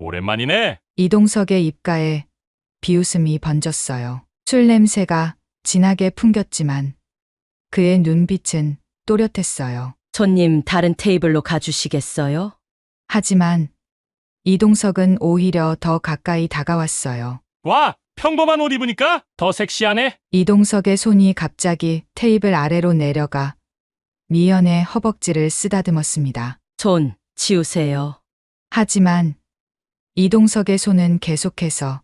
오랜만이네. 이동석의 입가에 비웃음이 번졌어요. 술 냄새가 진하게 풍겼지만 그의 눈빛은 또렷했어요. 손님 다른 테이블로 가주시겠어요? 하지만 이동석은 오히려 더 가까이 다가왔어요. 와, 평범한 옷 입으니까 더 섹시하네. 이동석의 손이 갑자기 테이블 아래로 내려가 미연의 허벅지를 쓰다듬었습니다. 손 치우세요. 하지만 이동석의 손은 계속해서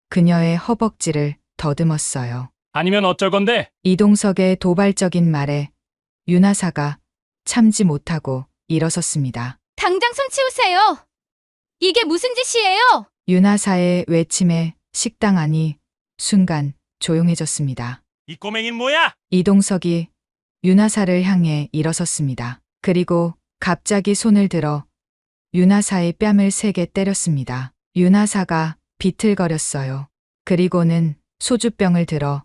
그녀의 허벅지를 더듬었어요. 아니면 어쩔 건데? 이동석의 도발적인 말에 윤하사가 참지 못하고 일어섰습니다. 당장 손 치우세요. 이게 무슨 짓이에요? 윤하사의 외침에 식당 안이 순간 조용해졌습니다. 이 꼬맹이는 뭐야? 이동석이 윤하사를 향해 일어섰습니다. 그리고 갑자기 손을 들어 윤하사의 뺨을 세게 때렸습니다. 윤하사가 비틀거렸어요. 그리고는 소주병을 들어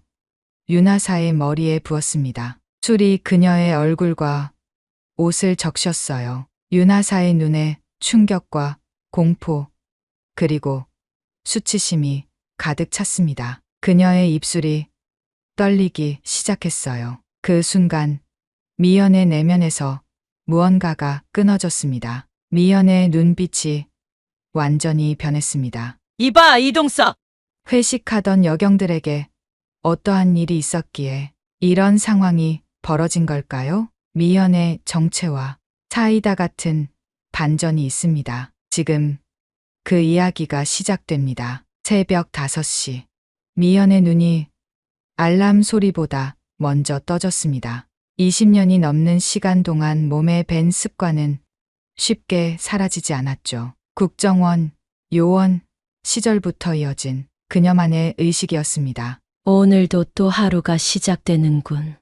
윤하사의 머리에 부었습니다. 술이 그녀의 얼굴과 옷을 적셨어요. 윤하사의 눈에 충격과 공포, 그리고 수치심이 가득 찼습니다. 그녀의 입술이 떨리기 시작했어요. 그 순간 미연의 내면에서 무언가가 끊어졌습니다. 미연의 눈빛이 완전히 변했습니다. 이봐, 이동석! 회식하던 여경들에게 어떠한 일이 있었기에 이런 상황이 벌어진 걸까요? 미연의 정체와 사이다 같은 반전이 있습니다. 지금 그 이야기가 시작됩니다. 새벽 5시. 미연의 눈이 알람 소리보다 먼저 떠졌습니다. 20년이 넘는 시간 동안 몸에 밴 습관은 쉽게 사라지지 않았죠. 국정원, 요원 시절부터 이어진 그녀만의 의식이었습니다. 오늘도 또 하루가 시작되는군.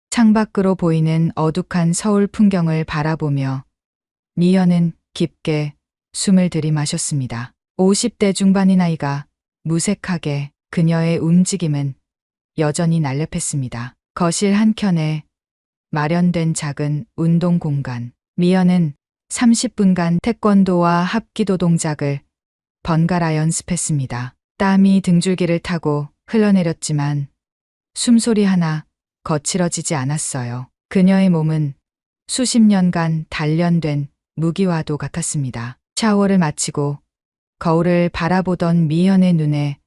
창밖으로 보이는 어둑한 서울 풍경을 바라보며 미연은 깊게 숨을 들이마셨습니다. 50대 중반의 나이가 무색하게 그녀의 움직임은 여전히 날렵했습니다. 거실 한켠에 마련된 작은 운동 공간. 미연은 30분간 태권도와 합기도 동작을 번갈아 연습했습니다. 땀이 등줄기를 타고 흘러내렸지만 숨소리 하나 거칠어지지 않았어요. 그녀의 몸은 수십 년간 단련된 무기와도 같았습니다. 샤워를 마치고 거울을 바라보던 미연의 눈에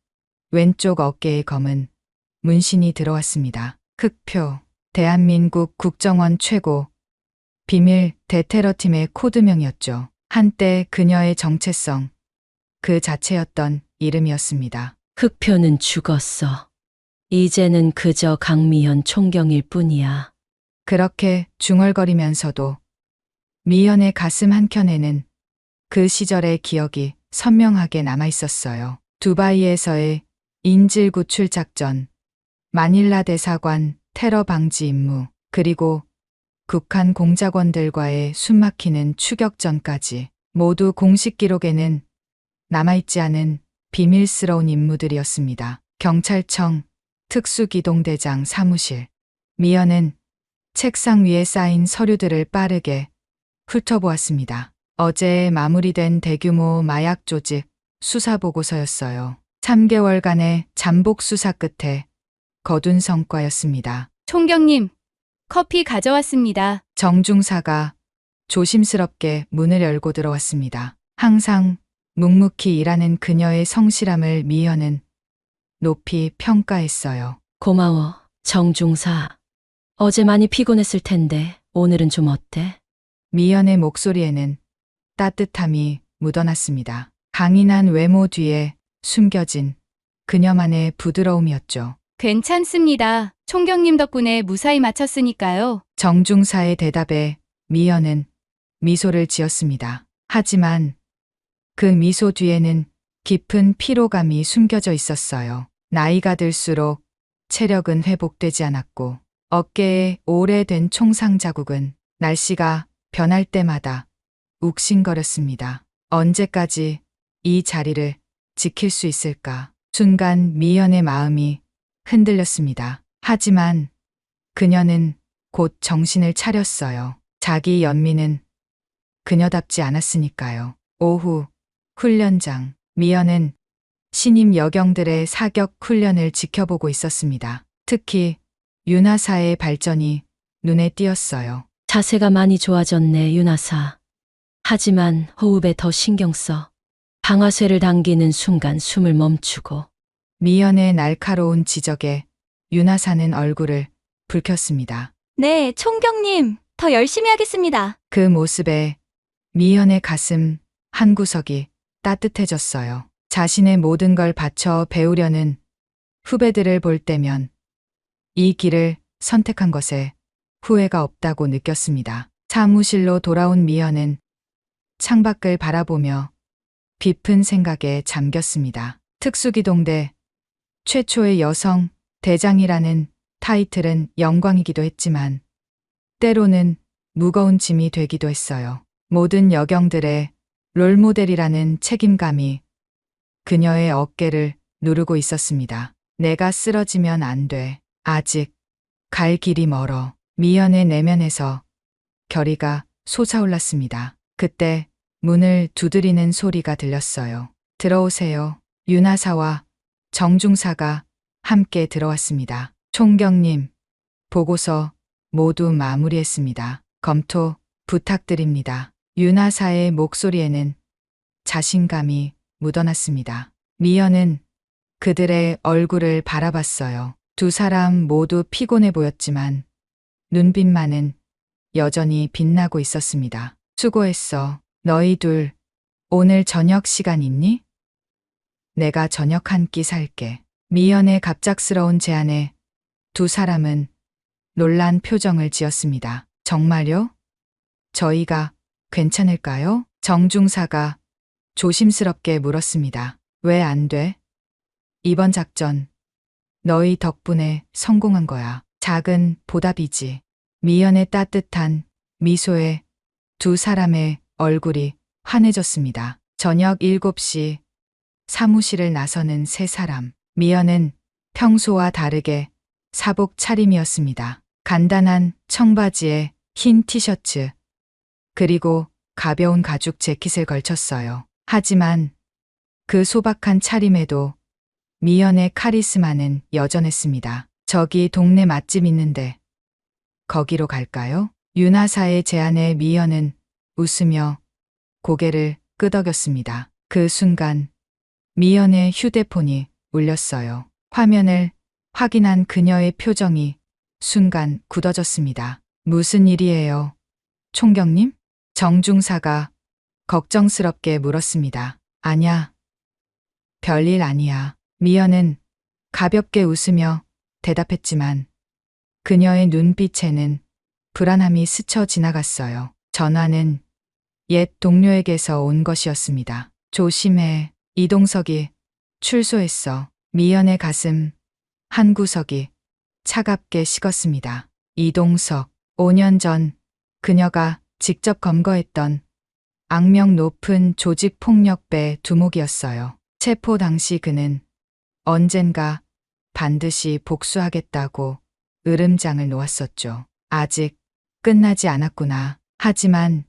왼쪽 어깨에 검은 문신이 들어왔습니다. 흑표, 대한민국 국정원 최고, 비밀 대테러팀의 코드명이었죠. 한때 그녀의 정체성, 그 자체였던 이름이었습니다. 흑표는 죽었어. 이제는 그저 강미현 총경일 뿐이야. 그렇게 중얼거리면서도 미연의 가슴 한켠에는 그 시절의 기억이 선명하게 남아 있었어요. 두바이에서의 인질 구출 작전, 마닐라 대사관 테러 방지 임무, 그리고 북한 공작원들과의 숨막히는 추격전까지 모두 공식 기록에는 남아있지 않은 비밀스러운 임무들이었습니다. 경찰청 특수기동대장 사무실. 미연은 책상 위에 쌓인 서류들을 빠르게 훑어보았습니다. 어제 마무리된 대규모 마약 조직 수사 보고서였어요. 3개월간의 잠복 수사 끝에 거둔 성과였습니다. 총경님, 커피 가져왔습니다. 정중사가 조심스럽게 문을 열고 들어왔습니다. 항상 묵묵히 일하는 그녀의 성실함을 미연은 높이 평가했어요. 고마워, 정중사. 어제 많이 피곤했을 텐데 오늘은 좀 어때? 미연의 목소리에는 따뜻함이 묻어났습니다. 강인한 외모 뒤에 숨겨진 그녀만의 부드러움이었죠. 괜찮습니다. 총경님 덕분에 무사히 마쳤으니까요. 정중사의 대답에 미연은 미소를 지었습니다. 하지만 그 미소 뒤에는 깊은 피로감이 숨겨져 있었어요. 나이가 들수록 체력은 회복되지 않았고 어깨에 오래된 총상 자국은 날씨가 변할 때마다 욱신거렸습니다. 언제까지 이 자리를 지킬 수 있을까? 순간 미연의 마음이 흔들렸습니다. 하지만 그녀는 곧 정신을 차렸어요. 자기 연민은 그녀답지 않았으니까요. 오후 훈련장. 미연은 신임 여경들의 사격 훈련을 지켜보고 있었습니다. 특히 윤하사의 발전이 눈에 띄었어요. 자세가 많이 좋아졌네, 윤하사. 하지만 호흡에 더 신경 써. 방아쇠를 당기는 순간 숨을 멈추고. 미연의 날카로운 지적에 윤하사는 얼굴을 붉혔습니다. 네, 총경님. 더 열심히 하겠습니다. 그 모습에 미연의 가슴 한 구석이 따뜻해졌어요. 자신의 모든 걸 바쳐 배우려는 후배들을 볼 때면 이 길을 선택한 것에 후회가 없다고 느꼈습니다. 사무실로 돌아온 미연은 창밖을 바라보며 깊은 생각에 잠겼습니다. 특수기동대 최초의 여성 대장이라는 타이틀은 영광이기도 했지만 때로는 무거운 짐이 되기도 했어요. 모든 여경들의 롤모델이라는 책임감이 그녀의 어깨를 누르고 있었습니다. 내가 쓰러지면 안 돼. 아직 갈 길이 멀어. 미연의 내면에서 결의가 솟아올랐습니다. 그때 문을 두드리는 소리가 들렸어요. 들어오세요. 윤하사와 정중사가 함께 들어왔습니다. 총경님, 보고서 모두 마무리했습니다. 검토 부탁드립니다. 윤하사의 목소리에는 자신감이 묻어났습니다. 미연은 그들의 얼굴을 바라봤어요. 두 사람 모두 피곤해 보였지만 눈빛만은 여전히 빛나고 있었습니다. 수고했어. 너희 둘 오늘 저녁 시간 있니? 내가 저녁 한 끼 살게. 미연의 갑작스러운 제안에 두 사람은 놀란 표정을 지었습니다. 정말요? 저희가 괜찮을까요? 정중사가 조심스럽게 물었습니다. 왜 안 돼? 이번 작전 너희 덕분에 성공한 거야. 작은 보답이지. 미연의 따뜻한 미소에 두 사람의 얼굴이 환해졌습니다. 저녁 7시 사무실을 나서는 세 사람. 미연은 평소와 다르게 사복 차림이었습니다. 간단한 청바지에 흰 티셔츠, 그리고 가벼운 가죽 재킷을 걸쳤어요. 하지만 그 소박한 차림에도 미연의 카리스마는 여전했습니다. 저기 동네 맛집 있는데 거기로 갈까요? 윤하사의 제안에 미연은 웃으며 고개를 끄덕였습니다. 그 순간 미연의 휴대폰이 울렸어요. 화면을 확인한 그녀의 표정이 순간 굳어졌습니다. 무슨 일이에요? 총경님? 정중사가 걱정스럽게 물었습니다. 아냐. 별일 아니야. 미연은 가볍게 웃으며 대답했지만 그녀의 눈빛에는 불안함이 스쳐 지나갔어요. 전화는 옛 동료에게서 온 것이었습니다. 조심해. 이동석이 출소했어. 미연의 가슴 한 구석이 차갑게 식었습니다. 이동석, 5년 전 그녀가 직접 검거했던 악명 높은 조직폭력배 두목이었어요. 체포 당시 그는 언젠가 반드시 복수하겠다고 으름장을 놓았었죠. 아직 끝나지 않았구나. 하지만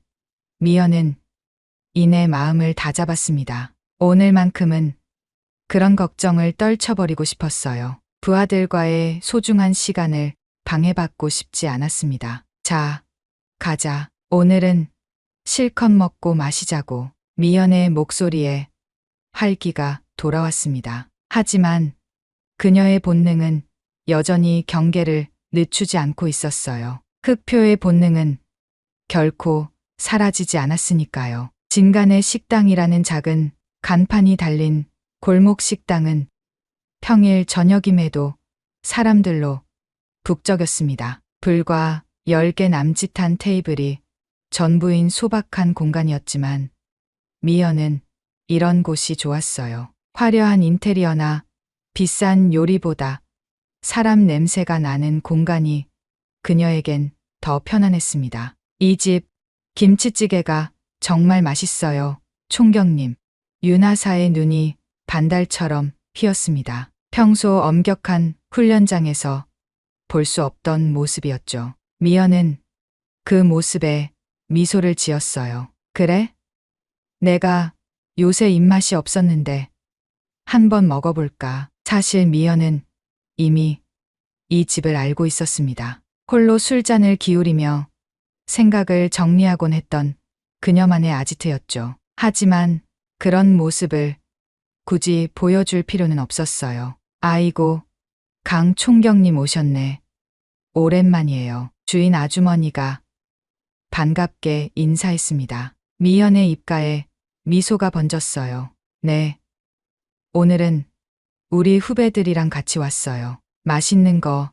미연은 이내 마음을 다잡았습니다. 오늘만큼은 그런 걱정을 떨쳐버리고 싶었어요. 부하들과의 소중한 시간을 방해받고 싶지 않았습니다. 자, 가자. 오늘은 실컷 먹고 마시자고. 미연의 목소리에 활기가 돌아왔습니다. 하지만 그녀의 본능은 여전히 경계를 늦추지 않고 있었어요. 흑표의 본능은 결코 사라지지 않았으니까요. 진간의 식당이라는 작은 간판이 달린 골목 식당은 평일 저녁임에도 사람들로 북적였습니다. 불과 10개 남짓한 테이블이 전부인 소박한 공간이었지만 미연은 이런 곳이 좋았어요. 화려한 인테리어나 비싼 요리보다 사람 냄새가 나는 공간이 그녀에겐 더 편안했습니다. 이 집 김치찌개가 정말 맛있어요. 총경님. 윤하사의 눈이 반달처럼 휘었습니다. 평소 엄격한 훈련장에서 볼 수 없던 모습이었죠. 미연은 그 모습에 미소를 지었어요. 그래? 내가 요새 입맛이 없었는데 한번 먹어볼까. 사실 미연은 이미 이 집을 알고 있었습니다. 홀로 술잔을 기울이며 생각을 정리하곤 했던 그녀만의 아지트였죠. 하지만 그런 모습을 굳이 보여줄 필요는 없었어요. 아이고, 강 총경님 오셨네. 오랜만이에요. 주인 아주머니가 반갑게 인사했습니다. 미연의 입가에 미소가 번졌어요. 네. 오늘은 우리 후배들이랑 같이 왔어요. 맛있는 거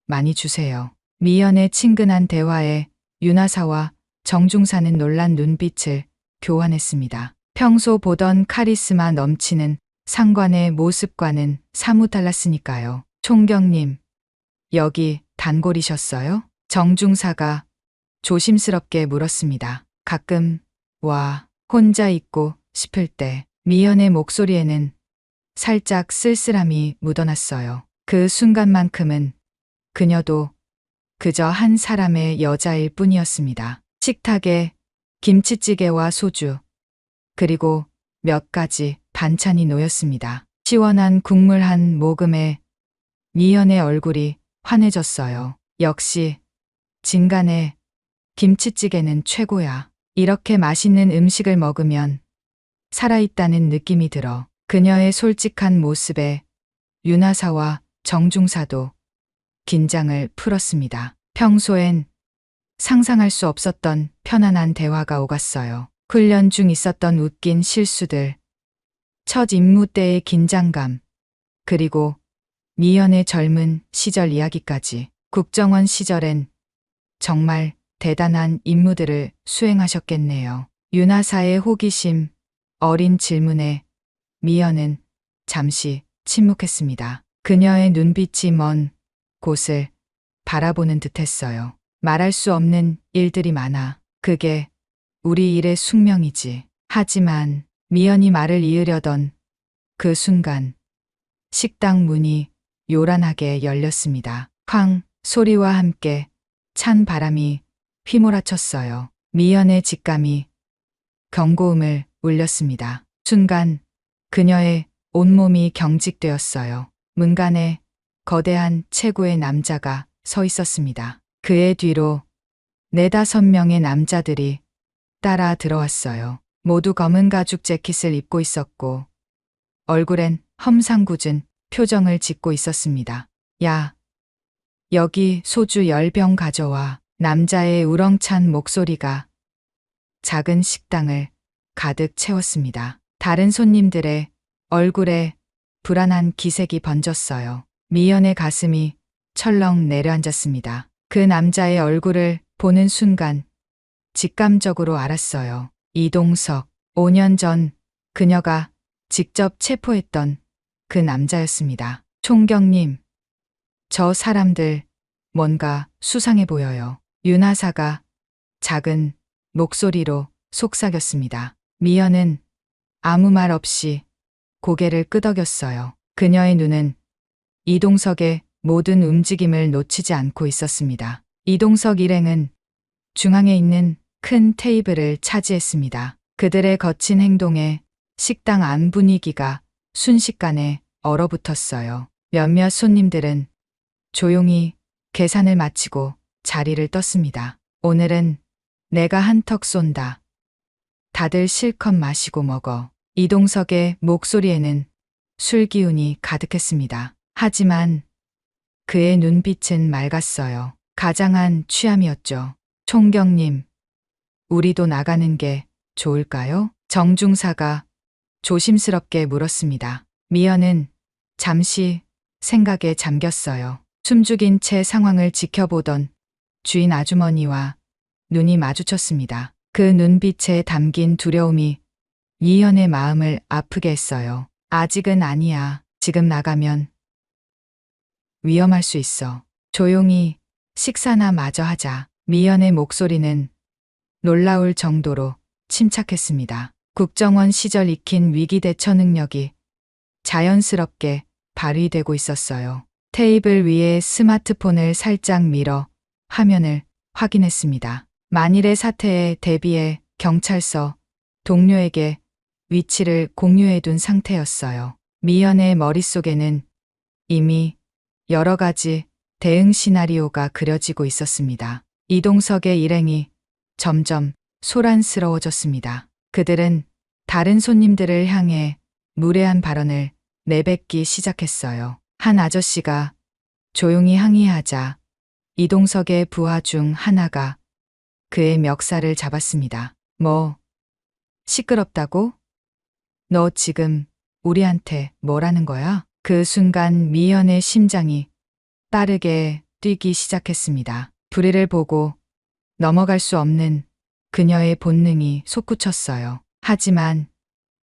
많이 주세요. 미연의 친근한 대화에 윤하사와 정중사는 놀란 눈빛을 교환했습니다. 평소 보던 카리스마 넘치는 상관의 모습과는 사뭇 달랐으니까요. 총경님, 여기 단골이셨어요? 정중사가 조심스럽게 물었습니다. 가끔 와, 혼자 있고 싶을 때. 미연의 목소리에는 살짝 쓸쓸함이 묻어났어요. 그 순간만큼은 그녀도 그저 한 사람의 여자일 뿐이었습니다. 식탁에 김치찌개와 소주, 그리고 몇 가지 반찬이 놓였습니다. 시원한 국물 한 모금에 미연의 얼굴이 환해졌어요. 역시 진간의 김치찌개는 최고야. 이렇게 맛있는 음식을 먹으면 살아있다는 느낌이 들어. 그녀의 솔직한 모습에 윤하사와 정중사도 긴장을 풀었습니다. 평소엔 상상할 수 없었던 편안한 대화가 오갔어요. 훈련 중 있었던 웃긴 실수들, 첫 임무 때의 긴장감, 그리고 미연의 젊은 시절 이야기까지. 국정원 시절엔 정말 대단한 임무들을 수행하셨겠네요. 윤하사의 호기심, 어린 질문에 미연은 잠시 침묵했습니다. 그녀의 눈빛이 먼 곳을 바라보는 듯했어요. 말할 수 없는 일들이 많아. 그게 우리 일의 숙명이지. 하지만 미연이 말을 이으려던 그 순간 식당 문이 요란하게 열렸습니다. 쾅 소리와 함께 찬 바람이 휘몰아쳤어요. 미연의 직감이 경고음을 울렸습니다. 순간 그녀의 온몸이 경직되었어요. 문간에 거대한 체구의 남자가 서 있었습니다. 그의 뒤로 4~5명의 남자들이 따라 들어왔어요. 모두 검은 가죽 재킷을 입고 있었고 얼굴엔 험상궂은 표정을 짓고 있었습니다. 야, 여기 소주 10병 가져와. 남자의 우렁찬 목소리가 작은 식당을 가득 채웠습니다. 다른 손님들의 얼굴에 불안한 기색이 번졌어요. 미연의 가슴이 철렁 내려앉았습니다. 그 남자의 얼굴을 보는 순간 직감적으로 알았어요. 이동석, 5년 전 그녀가 직접 체포했던 그 남자였습니다. 총경님, 저 사람들 뭔가 수상해 보여요. 윤하사가 작은 목소리로 속삭였습니다. 미연은 아무 말 없이 고개를 끄덕였어요. 그녀의 눈은 이동석의 모든 움직임을 놓치지 않고 있었습니다. 이동석 일행은 중앙에 있는 큰 테이블을 차지했습니다. 그들의 거친 행동에 식당 안 분위기가 순식간에 얼어붙었어요. 몇몇 손님들은 조용히 계산을 마치고 자리를 떴습니다. 오늘은 내가 한턱 쏜다. 다들 실컷 마시고 먹어. 이동석의 목소리에는 술 기운이 가득했습니다. 하지만 그의 눈빛은 맑았어요. 가장한 취함이었죠. 총경님, 우리도 나가는 게 좋을까요? 정중사가 조심스럽게 물었습니다. 미연은 잠시 생각에 잠겼어요. 숨죽인 채 상황을 지켜보던 주인 아주머니와 눈이 마주쳤습니다. 그 눈빛에 담긴 두려움이 미연의 마음을 아프게 했어요. 아직은 아니야. 지금 나가면 위험할 수 있어. 조용히 식사나 마저 하자. 미연의 목소리는 놀라울 정도로 침착했습니다. 국정원 시절 익힌 위기 대처 능력이 자연스럽게 발휘되고 있었어요. 테이블 위에 스마트폰을 살짝 밀어 화면을 확인했습니다. 만일의 사태에 대비해 경찰서 동료에게 위치를 공유해둔 상태였어요. 미연의 머릿속에는 이미 여러 가지 대응 시나리오가 그려지고 있었습니다. 이동석의 일행이 점점 소란스러워졌습니다. 그들은 다른 손님들을 향해 무례한 발언을 내뱉기 시작했어요. 한 아저씨가 조용히 항의하자 이동석의 부하 중 하나가 그의 멱살을 잡았습니다. 뭐, 시끄럽다고? 너 지금 우리한테 뭐라는 거야? 그 순간 미연의 심장이 빠르게 뛰기 시작했습니다. 불의를 보고 넘어갈 수 없는 그녀의 본능이 솟구쳤어요. 하지만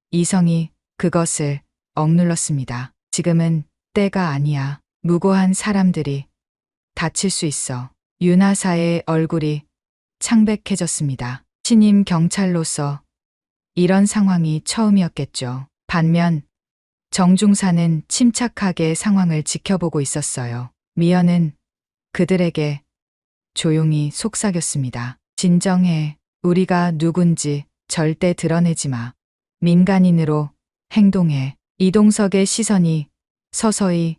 이성이 그것을 억눌렀습니다. 지금은 때가 아니야. 무고한 사람들이 다칠 수 있어. 윤하사의 얼굴이 창백해졌습니다. 신임 경찰로서 이런 상황이 처음이었겠죠. 반면 정중사는 침착하게 상황을 지켜보고 있었어요. 미연은 그들에게 조용히 속삭였습니다. 진정해. 우리가 누군지 절대 드러내지 마. 민간인으로 행동해. 이동석의 시선이 서서히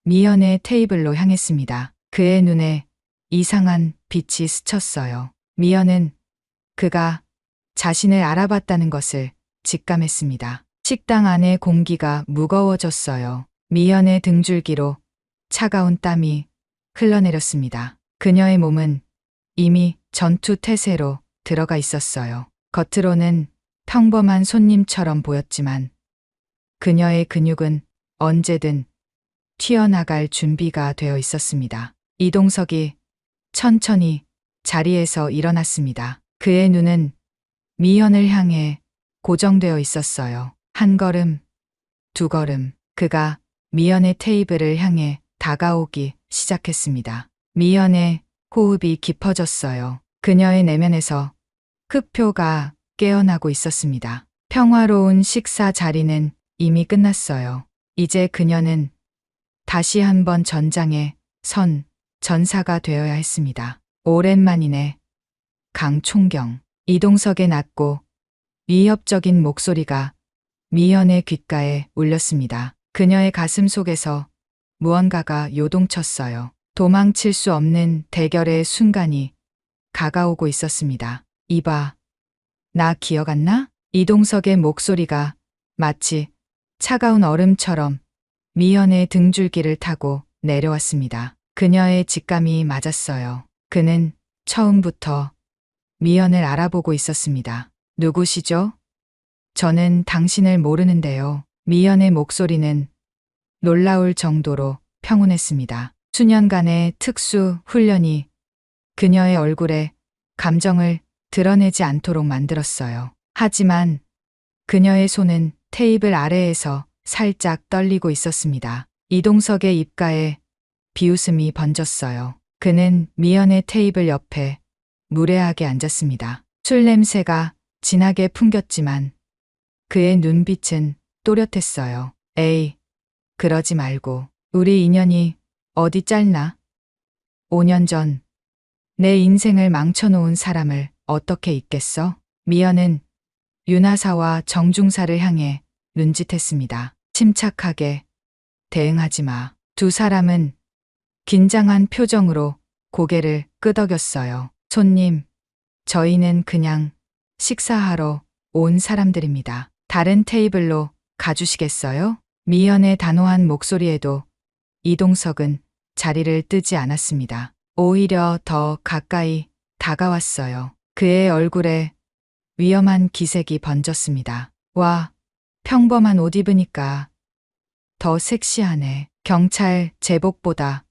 미연의 테이블로 향했습니다. 그의 눈에 이상한 빛이 스쳤어요. 미연은 그가 자신을 알아봤다는 것을 직감했습니다. 식당 안의 공기가 무거워졌어요. 미연의 등줄기로 차가운 땀이 흘러내렸습니다. 그녀의 몸은 이미 전투 태세로 들어가 있었어요. 겉으로는 평범한 손님처럼 보였지만 그녀의 근육은 언제든 튀어나갈 준비가 되어 있었습니다. 이동석이 천천히 자리에서 일어났습니다. 그의 눈은 미연을 향해 고정되어 있었어요. 한 걸음, 두 걸음, 그가 미연의 테이블을 향해 다가오기 시작했습니다. 미연의 호흡이 깊어졌어요. 그녀의 내면에서 흑표가 깨어나고 있었습니다. 평화로운 식사 자리는 이미 끝났어요. 이제 그녀는 다시 한번 전장에 선 전사가 되어야 했습니다. 오랜만이네. 강총경. 이동석의 낮고 위협적인 목소리가 미연의 귓가에 울렸습니다. 그녀의 가슴 속에서 무언가가 요동쳤어요. 도망칠 수 없는 대결의 순간이 가까우고 있었습니다. 이봐, 나 기억 안 나? 이동석의 목소리가 마치 차가운 얼음처럼 미연의 등줄기를 타고 내려왔습니다. 그녀의 직감이 맞았어요. 그는 처음부터 미연을 알아보고 있었습니다. 누구시죠? 저는 당신을 모르는데요. 미연의 목소리는 놀라울 정도로 평온했습니다. 수년간의 특수 훈련이 그녀의 얼굴에 감정을 드러내지 않도록 만들었어요. 하지만 그녀의 손은 테이블 아래에서 살짝 떨리고 있었습니다. 이동석의 입가에 비웃음이 번졌어요. 그는 미연의 테이블 옆에 무례하게 앉았습니다. 술 냄새가 진하게 풍겼지만 그의 눈빛은 또렷했어요. 에이, 그러지 말고. 우리 인연이 어디 짧나? 5년 전 내 인생을 망쳐놓은 사람을 어떻게 잊겠어? 미연은 윤하사와 정중사를 향해 눈짓했습니다. 침착하게 대응하지 마. 두 사람은 긴장한 표정으로 고개를 끄덕였어요. 손님, 저희는 그냥 식사하러 온 사람들입니다. 다른 테이블로 가주시겠어요? 미연의 단호한 목소리에도 이동석은 자리를 뜨지 않았습니다. 오히려 더 가까이 다가왔어요. 그의 얼굴에 위험한 기색이 번졌습니다. 와, 평범한 옷 입으니까 더 섹시하네. 경찰 제복보다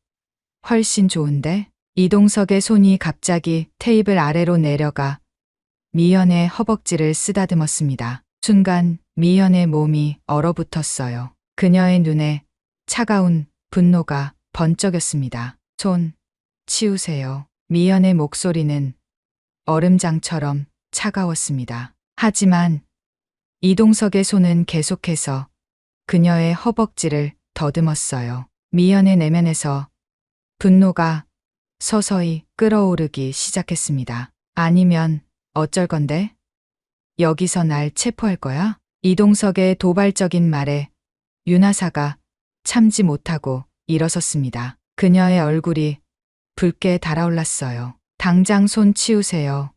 훨씬 좋은데? 이동석의 손이 갑자기 테이블 아래로 내려가 미연의 허벅지를 쓰다듬었습니다. 순간 미연의 몸이 얼어붙었어요. 그녀의 눈에 차가운 분노가 번쩍였습니다. 손 치우세요. 미연의 목소리는 얼음장처럼 차가웠습니다. 하지만 이동석의 손은 계속해서 그녀의 허벅지를 더듬었어요. 미연의 내면에서 분노가 서서히 끓어오르기 시작했습니다. 아니면 어쩔 건데? 여기서 날 체포할 거야? 이동석의 도발적인 말에 윤하사가 참지 못하고 일어섰습니다. 그녀의 얼굴이 붉게 달아올랐어요. 당장 손 치우세요.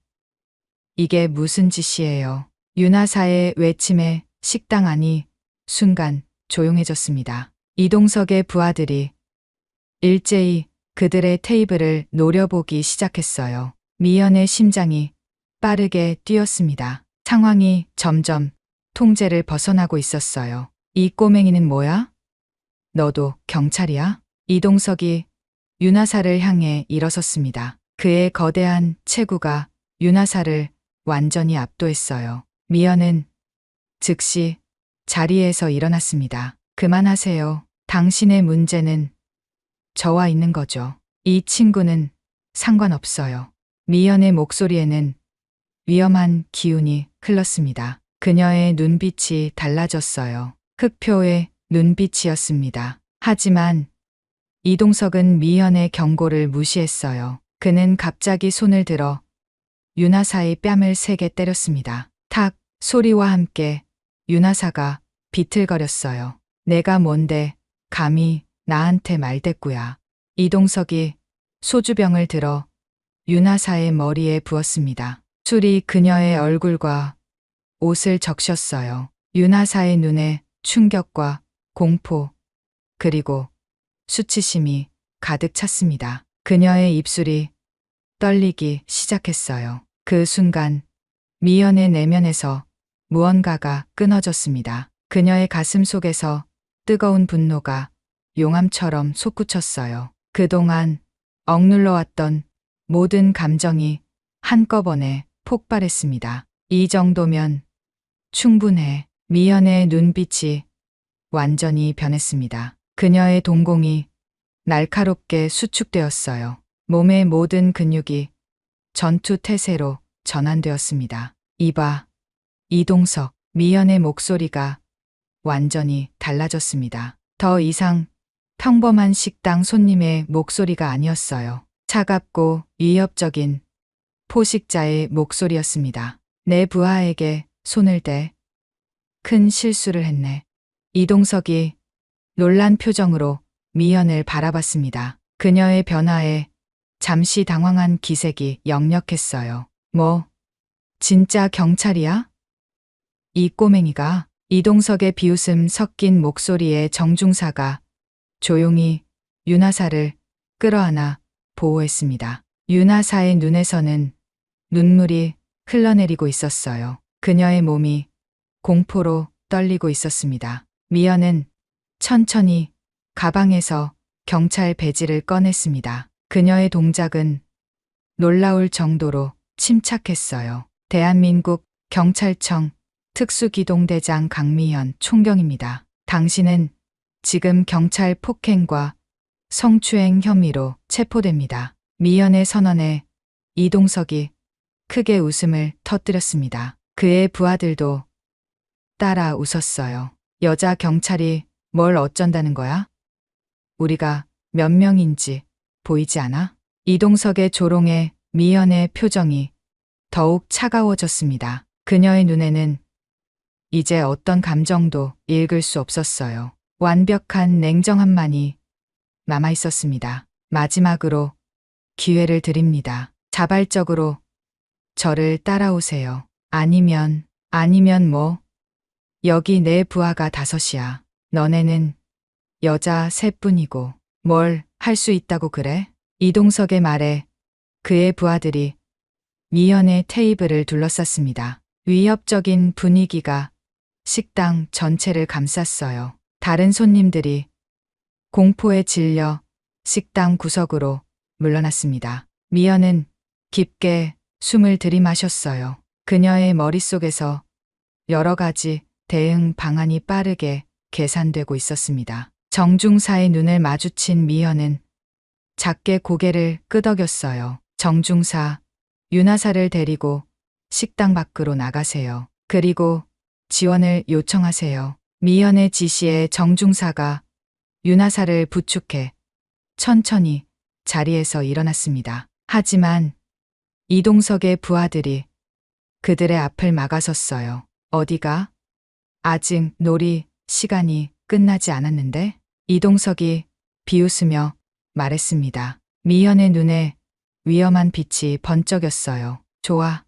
이게 무슨 짓이에요? 윤하사의 외침에 식당 안이 순간 조용해졌습니다. 이동석의 부하들이 일제히 그들의 테이블을 노려보기 시작했어요. 미연의 심장이 빠르게 뛰었습니다. 상황이 점점 통제를 벗어나고 있었어요. 이 꼬맹이는 뭐야? 너도 경찰이야? 이동석이 윤하사를 향해 일어섰습니다. 그의 거대한 체구가 윤하사를 완전히 압도했어요. 미연은 즉시 자리에서 일어났습니다. 그만하세요. 당신의 문제는 저와 있는 거죠. 이 친구는 상관없어요. 미연의 목소리에는 위험한 기운이 흘렀습니다. 그녀의 눈빛이 달라졌어요. 흑표의 눈빛이었습니다. 하지만 이동석은 미연의 경고를 무시했어요. 그는 갑자기 손을 들어 윤하사의 뺨을 세게 때렸습니다. 탁 소리와 함께 윤하사가 비틀거렸어요. 내가 뭔데 감히 나한테 말대꾸야. 이동석이 소주병을 들어 윤하사의 머리에 부었습니다. 술이 그녀의 얼굴과 옷을 적셨어요. 윤하사의 눈에 충격과 공포 그리고 수치심이 가득 찼습니다. 그녀의 입술이 떨리기 시작했어요. 그 순간 미연의 내면에서 무언가가 끊어졌습니다. 그녀의 가슴 속에서 뜨거운 분노가 용암처럼 솟구쳤어요. 그동안 억눌러왔던 모든 감정이 한꺼번에 폭발했습니다. 이 정도면 충분해. 미연의 눈빛이 완전히 변했습니다. 그녀의 동공이 날카롭게 수축되었어요. 몸의 모든 근육이 전투 태세로 전환되었습니다. 이봐, 이동석. 미연의 목소리가 완전히 달라졌습니다. 더 이상 평범한 식당 손님의 목소리가 아니었어요. 차갑고 위협적인 포식자의 목소리였습니다. 내 부하에게 손을 대. 큰 실수를 했네. 이동석이 놀란 표정으로 미연을 바라봤습니다. 그녀의 변화에 잠시 당황한 기색이 역력했어요. 뭐, 진짜 경찰이야? 이 꼬맹이가. 이동석의 비웃음 섞인 목소리에 정중사가 조용히 윤하사를 끌어안아 보호했습니다. 윤하사의 눈에서는 눈물이 흘러내리고 있었어요. 그녀의 몸이 공포로 떨리고 있었습니다. 미연은 천천히 가방에서 경찰 배지를 꺼냈습니다. 그녀의 동작은 놀라울 정도로 침착했어요. 대한민국 경찰청 특수기동대장 강미연 총경입니다. 당신은 지금 경찰 폭행과 성추행 혐의로 체포됩니다. 미연의 선언에 이동석이 크게 웃음을 터뜨렸습니다. 그의 부하들도 따라 웃었어요. 여자 경찰이 뭘 어쩐다는 거야? 우리가 몇 명인지 보이지 않아? 이동석의 조롱에 미연의 표정이 더욱 차가워졌습니다. 그녀의 눈에는 이제 어떤 감정도 읽을 수 없었어요. 완벽한 냉정함만이 남아 있었습니다. 마지막으로 기회를 드립니다. 자발적으로 저를 따라오세요. 아니면 뭐, 여기 내 부하가 5이야. 너네는 여자 3뿐이고 뭘 할 수 있다고 그래? 이동석의 말에 그의 부하들이 미연의 테이블을 둘러쌌습니다. 위협적인 분위기가 식당 전체를 감쌌어요. 다른 손님들이 공포에 질려 식당 구석으로 물러났습니다. 미연은 깊게 숨을 들이마셨어요. 그녀의 머릿속에서 여러 가지 대응 방안이 빠르게 계산되고 있었습니다. 정중사의 눈을 마주친 미연은 작게 고개를 끄덕였어요. 정중사, 윤하사를 데리고 식당 밖으로 나가세요. 그리고 지원을 요청하세요. 미연의 지시에 정중사가 윤하사를 부축해 천천히 자리에서 일어났습니다. 하지만 이동석의 부하들이 그들의 앞을 막아섰어요. 어디가? 아직 놀이 시간이 끝나지 않았는데? 이동석이 비웃으며 말했습니다. 미연의 눈에 위험한 빛이 번쩍였어요. 좋아.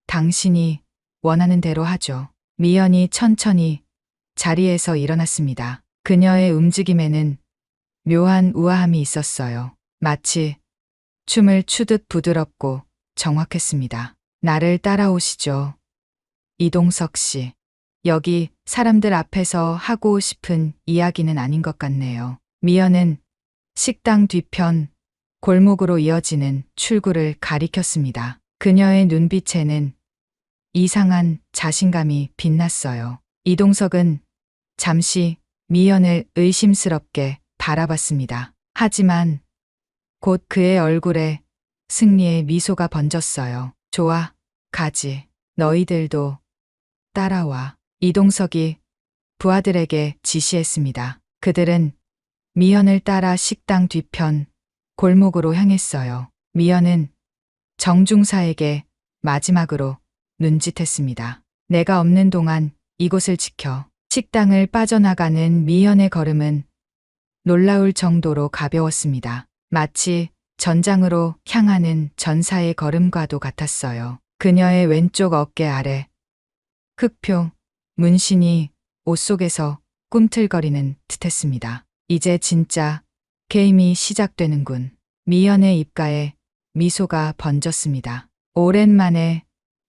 당신이 원하는 대로 하죠. 미연이 천천히 자리에서 일어났습니다. 그녀의 움직임에는 묘한 우아함이 있었어요. 마치 춤을 추듯 부드럽고 정확했습니다. 나를 따라오시죠. 이동석 씨. 여기 사람들 앞에서 하고 싶은 이야기는 아닌 것 같네요. 미연은 식당 뒤편 골목으로 이어지는 출구를 가리켰습니다. 그녀의 눈빛에는 이상한 자신감이 빛났어요. 이동석은 잠시 미연을 의심스럽게 바라봤습니다. 하지만 곧 그의 얼굴에 승리의 미소가 번졌어요. 좋아, 가지. 너희들도 따라와. 이동석이 부하들에게 지시했습니다. 그들은 미연을 따라 식당 뒤편 골목으로 향했어요. 미연은 정중사에게 마지막으로 눈짓했습니다. 내가 없는 동안 이곳을 지켜. 식당을 빠져나가는 미연의 걸음은 놀라울 정도로 가벼웠습니다. 마치 전장으로 향하는 전사의 걸음과도 같았어요. 그녀의 왼쪽 어깨 아래 흑표 문신이 옷 속에서 꿈틀거리는 듯했습니다. 이제 진짜 게임이 시작되는군. 미연의 입가에 미소가 번졌습니다. 오랜만에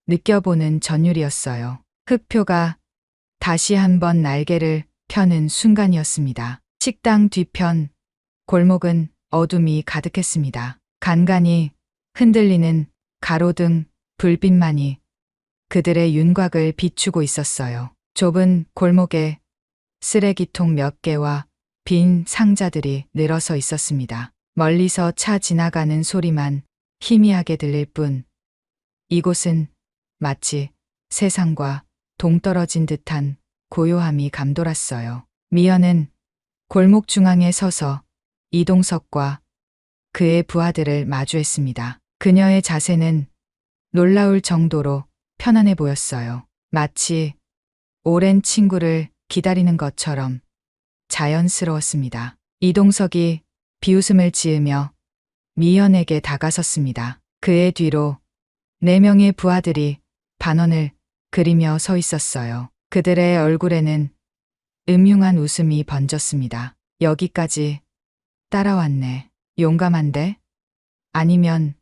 느껴보는 전율이었어요. 흑표가 다시 한번 날개를 펴는 순간이었습니다. 식당 뒤편 골목은 어둠이 가득했습니다. 간간히 흔들리는 가로등 불빛만이 그들의 윤곽을 비추고 있었어요. 좁은 골목에 쓰레기통 몇 개와 빈 상자들이 늘어서 있었습니다. 멀리서 차 지나가는 소리만 희미하게 들릴 뿐 이곳은 마치 세상과 동떨어진 듯한 고요함이 감돌았어요. 미연은 골목 중앙에 서서 이동석과 그의 부하들을 마주했습니다. 그녀의 자세는 놀라울 정도로 편안해 보였어요. 마치 오랜 친구를 기다리는 것처럼 자연스러웠습니다. 이동석이 비웃음을 지으며 미연에게 다가섰습니다. 그의 뒤로 4명의 부하들이 반원을 그리며 서 있었어요. 그들의 얼굴에는 음흉한 웃음이 번졌습니다. 여기까지 따라왔네. 용감한데? 아니면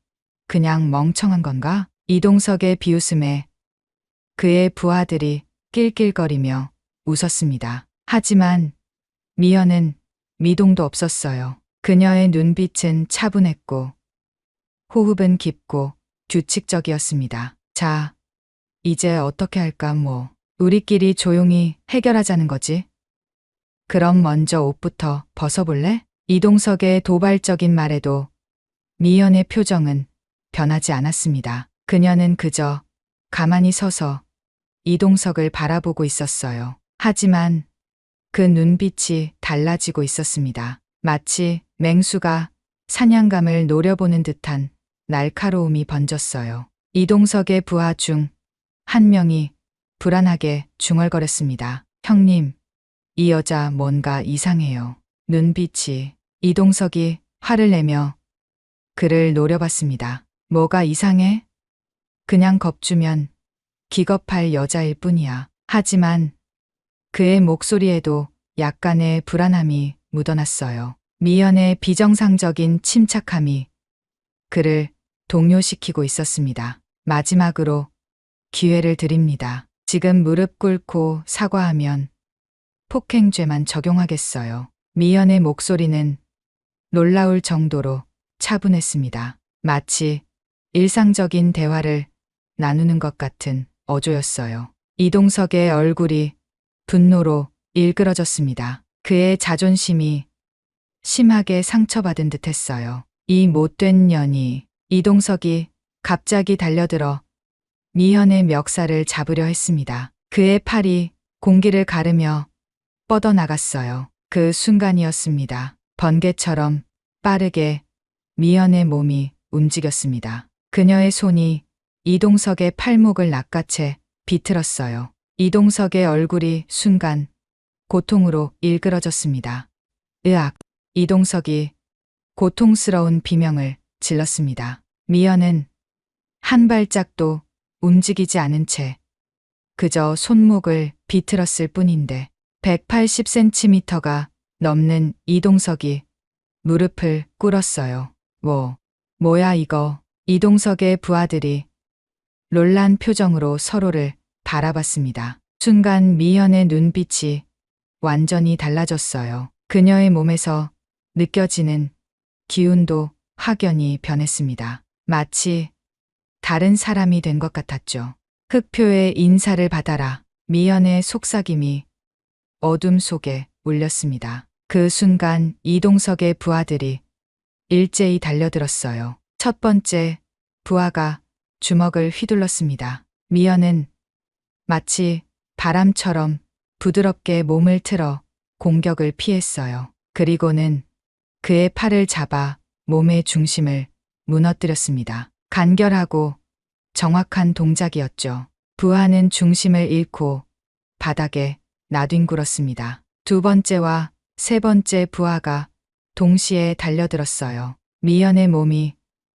그냥 멍청한 건가? 이동석의 비웃음에 그의 부하들이 낄낄거리며 웃었습니다. 하지만 미연은 미동도 없었어요. 그녀의 눈빛은 차분했고 호흡은 깊고 규칙적이었습니다. 자, 이제 어떻게 할까 뭐. 우리끼리 조용히 해결하자는 거지. 그럼 먼저 옷부터 벗어볼래? 이동석의 도발적인 말에도 미연의 표정은 변하지 않았습니다. 그녀는 그저 가만히 서서 이동석을 바라보고 있었어요. 하지만 그 눈빛이 달라지고 있었습니다. 마치 맹수가 사냥감을 노려보는 듯한 날카로움이 번졌어요. 이동석의 부하 중 한 명이 불안하게 중얼거렸습니다. 형님, 이 여자 뭔가 이상해요. 눈빛이. 이동석이 화를 내며 그를 노려봤습니다. 뭐가 이상해? 그냥 겁주면 기겁할 여자일 뿐이야. 하지만 그의 목소리에도 약간의 불안함이 묻어났어요. 미연의 비정상적인 침착함이 그를 동요시키고 있었습니다. 마지막으로 기회를 드립니다. 지금 무릎 꿇고 사과하면 폭행죄만 적용하겠어요. 미연의 목소리는 놀라울 정도로 차분했습니다. 마치 일상적인 대화를 나누는 것 같은 어조였어요. 이동석의 얼굴이 분노로 일그러졌습니다. 그의 자존심이 심하게 상처받은 듯했어요. 이 못된 년이. 이동석이 갑자기 달려들어 미연의 멱살을 잡으려 했습니다. 그의 팔이 공기를 가르며 뻗어나갔어요. 그 순간이었습니다. 번개처럼 빠르게 미연의 몸이 움직였습니다. 그녀의 손이 이동석의 팔목을 낚아채 비틀었어요. 이동석의 얼굴이 순간 고통으로 일그러졌습니다. 으악! 이동석이 고통스러운 비명을 질렀습니다. 미연은 한 발짝도 움직이지 않은 채 그저 손목을 비틀었을 뿐인데 180cm가 넘는 이동석이 무릎을 꿇었어요. 뭐야 이거. 이동석의 부하들이 놀란 표정으로 서로를 바라봤습니다. 순간 미연의 눈빛이 완전히 달라졌어요. 그녀의 몸에서 느껴지는 기운도 확연히 변했습니다. 마치 다른 사람이 된 것 같았죠. 흑표의 인사를 받아라. 미연의 속삭임이 어둠 속에 울렸습니다. 그 순간 이동석의 부하들이 일제히 달려들었어요. 첫 번째 부하가 주먹을 휘둘렀습니다. 미연은 마치 바람처럼 부드럽게 몸을 틀어 공격을 피했어요. 그리고는 그의 팔을 잡아 몸의 중심을 무너뜨렸습니다. 간결하고 정확한 동작이었죠. 부하는 중심을 잃고 바닥에 나뒹굴었습니다. 두 번째와 세 번째 부하가 동시에 달려들었어요. 미연의 몸이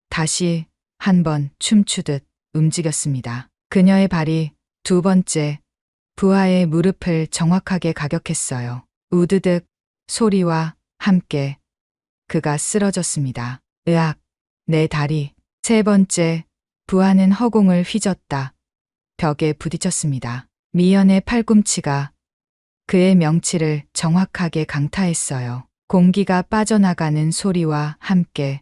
다시 한번 춤추듯 움직였습니다. 그녀의 발이 두 번째 부하의 무릎을 정확하게 가격했어요. 우드득 소리와 함께 그가 쓰러졌습니다. 으악! 내 다리. 세 번째 부하는 허공을 휘젓다 벽에 부딪혔습니다. 미연의 팔꿈치가 그의 명치를 정확하게 강타했어요. 공기가 빠져나가는 소리와 함께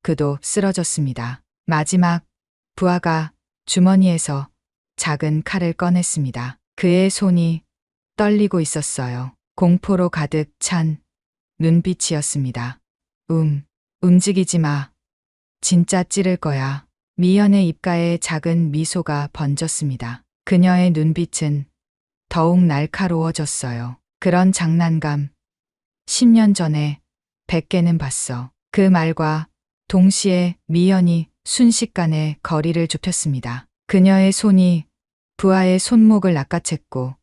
그도 쓰러졌습니다. 마지막 부하가 주머니에서 작은 칼을 꺼냈습니다. 그의 손이 떨리고 있었어요. 공포로 가득 찬 눈빛이었습니다. 움직이지 마. 진짜 찌를 거야. 미연의 입가에 작은 미소가 번졌습니다. 그녀의 눈빛은 더욱 날카로워졌어요. 그런 장난감 10년 전에 100개는 봤어. 그 말과 동시에 미연이 순식간에 거리를 좁혔습니다. 그녀의 손이 부하의 손목을 낚아챘고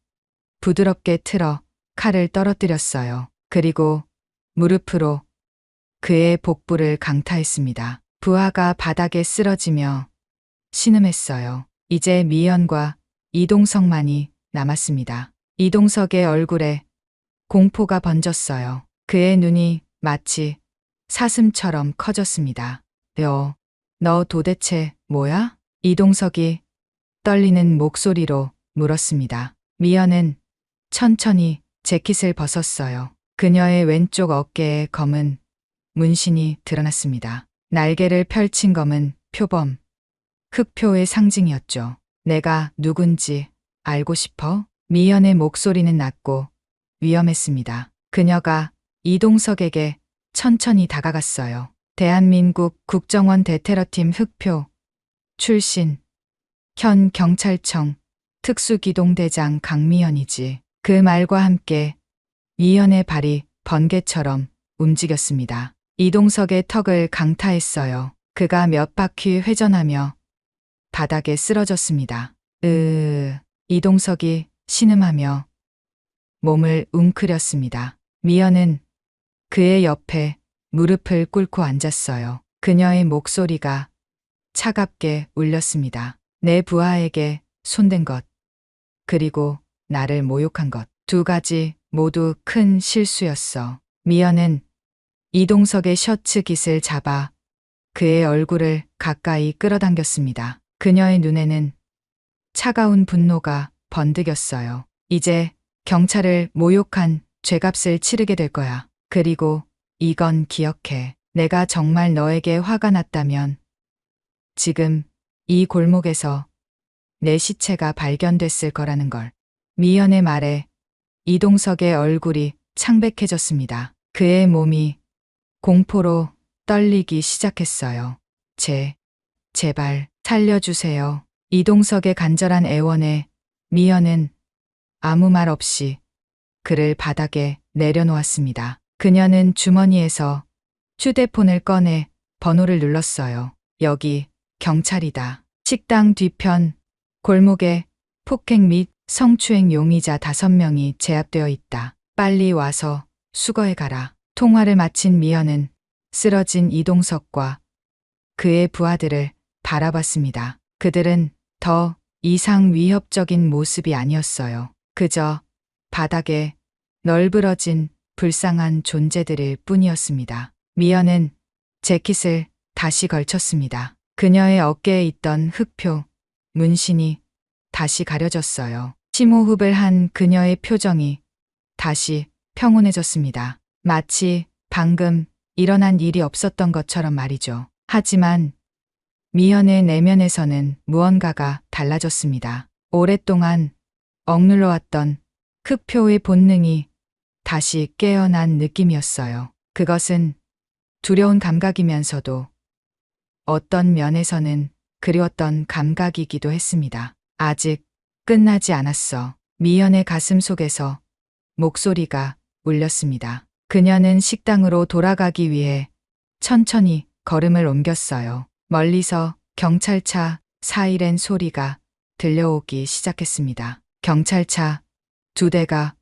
부드럽게 틀어 칼을 떨어뜨렸어요. 그리고 무릎으로 그의 복부를 강타했습니다. 부하가 바닥에 쓰러지며 신음했어요. 이제 미연과 이동석만이 남았습니다. 이동석의 얼굴에 공포가 번졌어요. 그의 눈이 마치 사슴처럼 커졌습니다. 너 도대체 뭐야? 이동석이 떨리는 목소리로 물었습니다. 미연은 천천히 재킷을 벗었어요. 그녀의 왼쪽 어깨에 검은 문신이 드러났습니다. 날개를 펼친 검은 표범, 흑표의 상징이었죠. 내가 누군지 알고 싶어? 미연의 목소리는 낮고 위험했습니다. 그녀가 이동석에게 천천히 다가갔어요. 대한민국 국정원 대테러팀 흑표 출신 현 경찰청 특수기동대장 강미연이지. 그 말과 함께 미연의 발이 번개처럼 움직였습니다. 이동석의 턱을 강타했어요. 그가 몇 바퀴 회전하며 바닥에 쓰러졌습니다. 이동석이 신음하며 몸을 웅크렸습니다. 미연은 그의 옆에 무릎을 꿇고 앉았어요. 그녀의 목소리가 차갑게 울렸습니다. 내 부하에게 손댄 것, 그리고 나를 모욕한 것. 두 가지 모두 큰 실수였어. 미연은 이동석의 셔츠 깃을 잡아 그의 얼굴을 가까이 끌어당겼습니다. 그녀의 눈에는 차가운 분노가 번득였어요. 이제 경찰을 모욕한 죄값을 치르게 될 거야. 그리고 이건 기억해. 내가 정말 너에게 화가 났다면 지금 이 골목에서 내 시체가 발견됐을 거라는 걸. 미연의 말에 이동석의 얼굴이 창백해졌습니다. 그의 몸이 공포로 떨리기 시작했어요. 제발 살려주세요. 이동석의 간절한 애원에 미연은 아무 말 없이 그를 바닥에 내려놓았습니다. 그녀는 주머니에서 휴대폰을 꺼내 번호를 눌렀어요. 여기 경찰이다. 식당 뒤편 골목에 폭행 및 성추행 용의자 5명이 제압되어 있다. 빨리 와서 수거해 가라. 통화를 마친 미연은 쓰러진 이동석과 그의 부하들을 바라봤습니다. 그들은 더 이상 위협적인 모습이 아니었어요. 그저 바닥에 널브러진 불쌍한 존재들일 뿐이었습니다. 미연은 재킷을 다시 걸쳤습니다. 그녀의 어깨에 있던 흑표, 문신이 다시 가려졌어요. 심호흡을 한 그녀의 표정이 다시 평온해졌습니다. 마치 방금 일어난 일이 없었던 것처럼 말이죠. 하지만 미연의 내면에서는 무언가가 달라졌습니다. 오랫동안 억눌러왔던 흑표의 본능이 다시 깨어난 느낌이었어요. 그것은 두려운 감각이면서도 어떤 면에서는 그리웠던 감각이기도 했습니다. 아직 끝나지 않았어. 미연의 가슴 속에서 목소리가 울렸습니다. 그녀는 식당으로 돌아가기 위해 천천히 걸음을 옮겼어요. 멀리서 경찰차 사이렌 소리가 들려오기 시작했습니다. 경찰차 2대가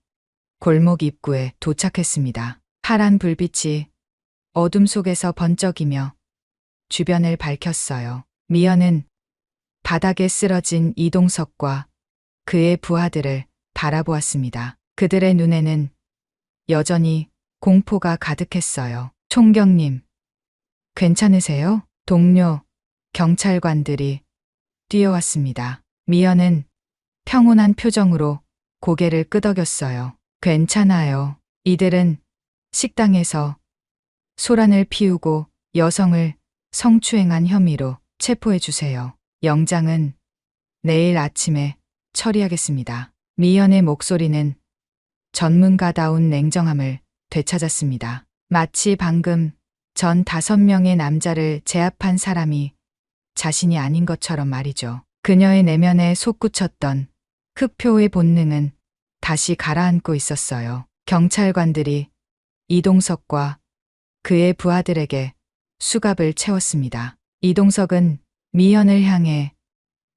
골목 입구에 도착했습니다. 파란 불빛이 어둠 속에서 번쩍이며 주변을 밝혔어요. 미연은 바닥에 쓰러진 이동석과 그의 부하들을 바라보았습니다. 그들의 눈에는 여전히 공포가 가득했어요. 총경님, 괜찮으세요? 동료 경찰관들이 뛰어왔습니다. 미연은 평온한 표정으로 고개를 끄덕였어요. 괜찮아요. 이들은 식당에서 소란을 피우고 여성을 성추행한 혐의로 체포해 주세요. 영장은 내일 아침에 처리하겠습니다. 미연의 목소리는 전문가다운 냉정함을 되찾았습니다. 마치 방금 전 5명의 남자를 제압한 사람이 자신이 아닌 것처럼 말이죠. 그녀의 내면에 솟구쳤던 흑표의 본능은 다시 가라앉고 있었어요. 경찰관들이 이동석과 그의 부하들에게 수갑을 채웠습니다. 이동석은 미연을 향해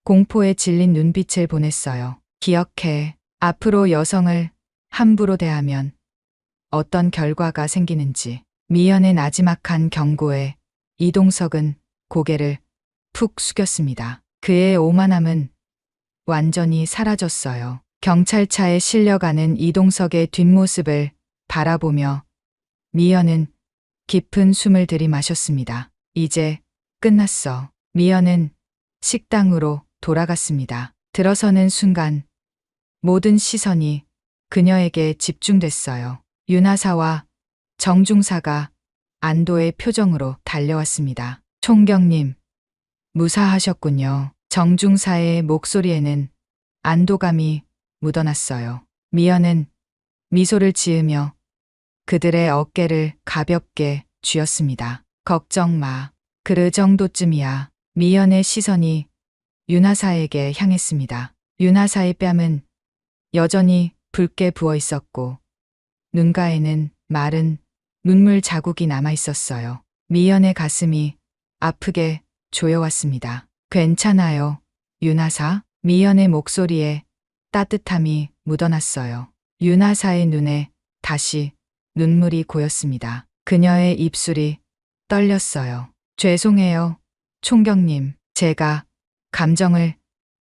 공포에 질린 눈빛을 보냈어요. 기억해. 앞으로 여성을 함부로 대하면 어떤 결과가 생기는지. 미연의 나지막한 경고에 이동석은 고개를 푹 숙였습니다. 그의 오만함은 완전히 사라졌어요. 경찰차에 실려가는 이동석의 뒷모습을 바라보며 미연은 깊은 숨을 들이마셨습니다. 이제 끝났어. 미연은 식당으로 돌아갔습니다. 들어서는 순간 모든 시선이 그녀에게 집중됐어요. 윤하사와 정중사가 안도의 표정으로 달려왔습니다. 총경님, 무사하셨군요. 정중사의 목소리에는 안도감이 묻어났어요. 미연은 미소를 지으며 그들의 어깨를 가볍게 쥐었습니다. 걱정 마. 그 정도쯤이야. 미연의 시선이 윤하사에게 향했습니다. 윤하사의 뺨은 여전히 붉게 부어 있었고 눈가에는 마른 눈물 자국이 남아 있었어요. 미연의 가슴이 아프게 조여왔습니다. 괜찮아요, 윤하사? 미연의 목소리에 따뜻함이 묻어났어요. 윤하사의 눈에 다시 눈물이 고였습니다. 그녀의 입술이 떨렸어요. 죄송해요, 총경님. 제가 감정을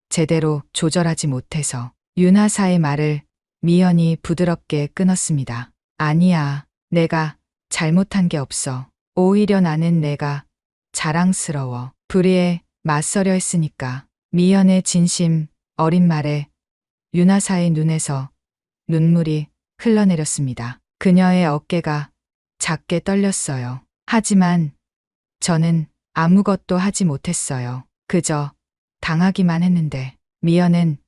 제대로 조절하지 못해서. 윤하사의 말을 미연이 부드럽게 끊었습니다. 아니야, 내가 잘못한 게 없어. 오히려 나는 내가 자랑스러워. 불의에 맞서려 했으니까. 미연의 진심 어린 말에 윤하사의 눈에서 눈물이 흘러내렸습니다. 그녀의 어깨가 작게 떨렸어요. 하지만 저는 아무것도 하지 못했어요. 그저 당하기만 했는데. 미연은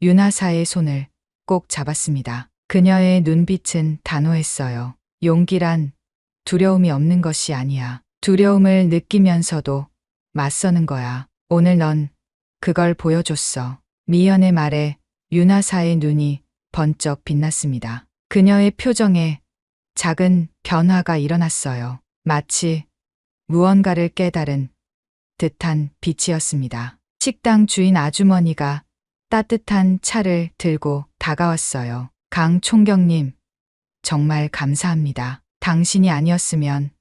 윤하사의 손을 꼭 잡았습니다. 그녀의 눈빛은 단호했어요. 용기란 두려움이 없는 것이 아니야. 두려움을 느끼면서도 맞서는 거야. 오늘 넌 그걸 보여줬어. 미연의 말에 윤하사의 눈이 번쩍 빛났습니다. 그녀의 표정에 작은 변화가 일어났어요. 마치 무언가를 깨달은 듯한 빛이었습니다. 식당 주인 아주머니가 따뜻한 차를 들고 다가왔어요. 강 총경님, 정말 감사합니다. 당신이 아니었으면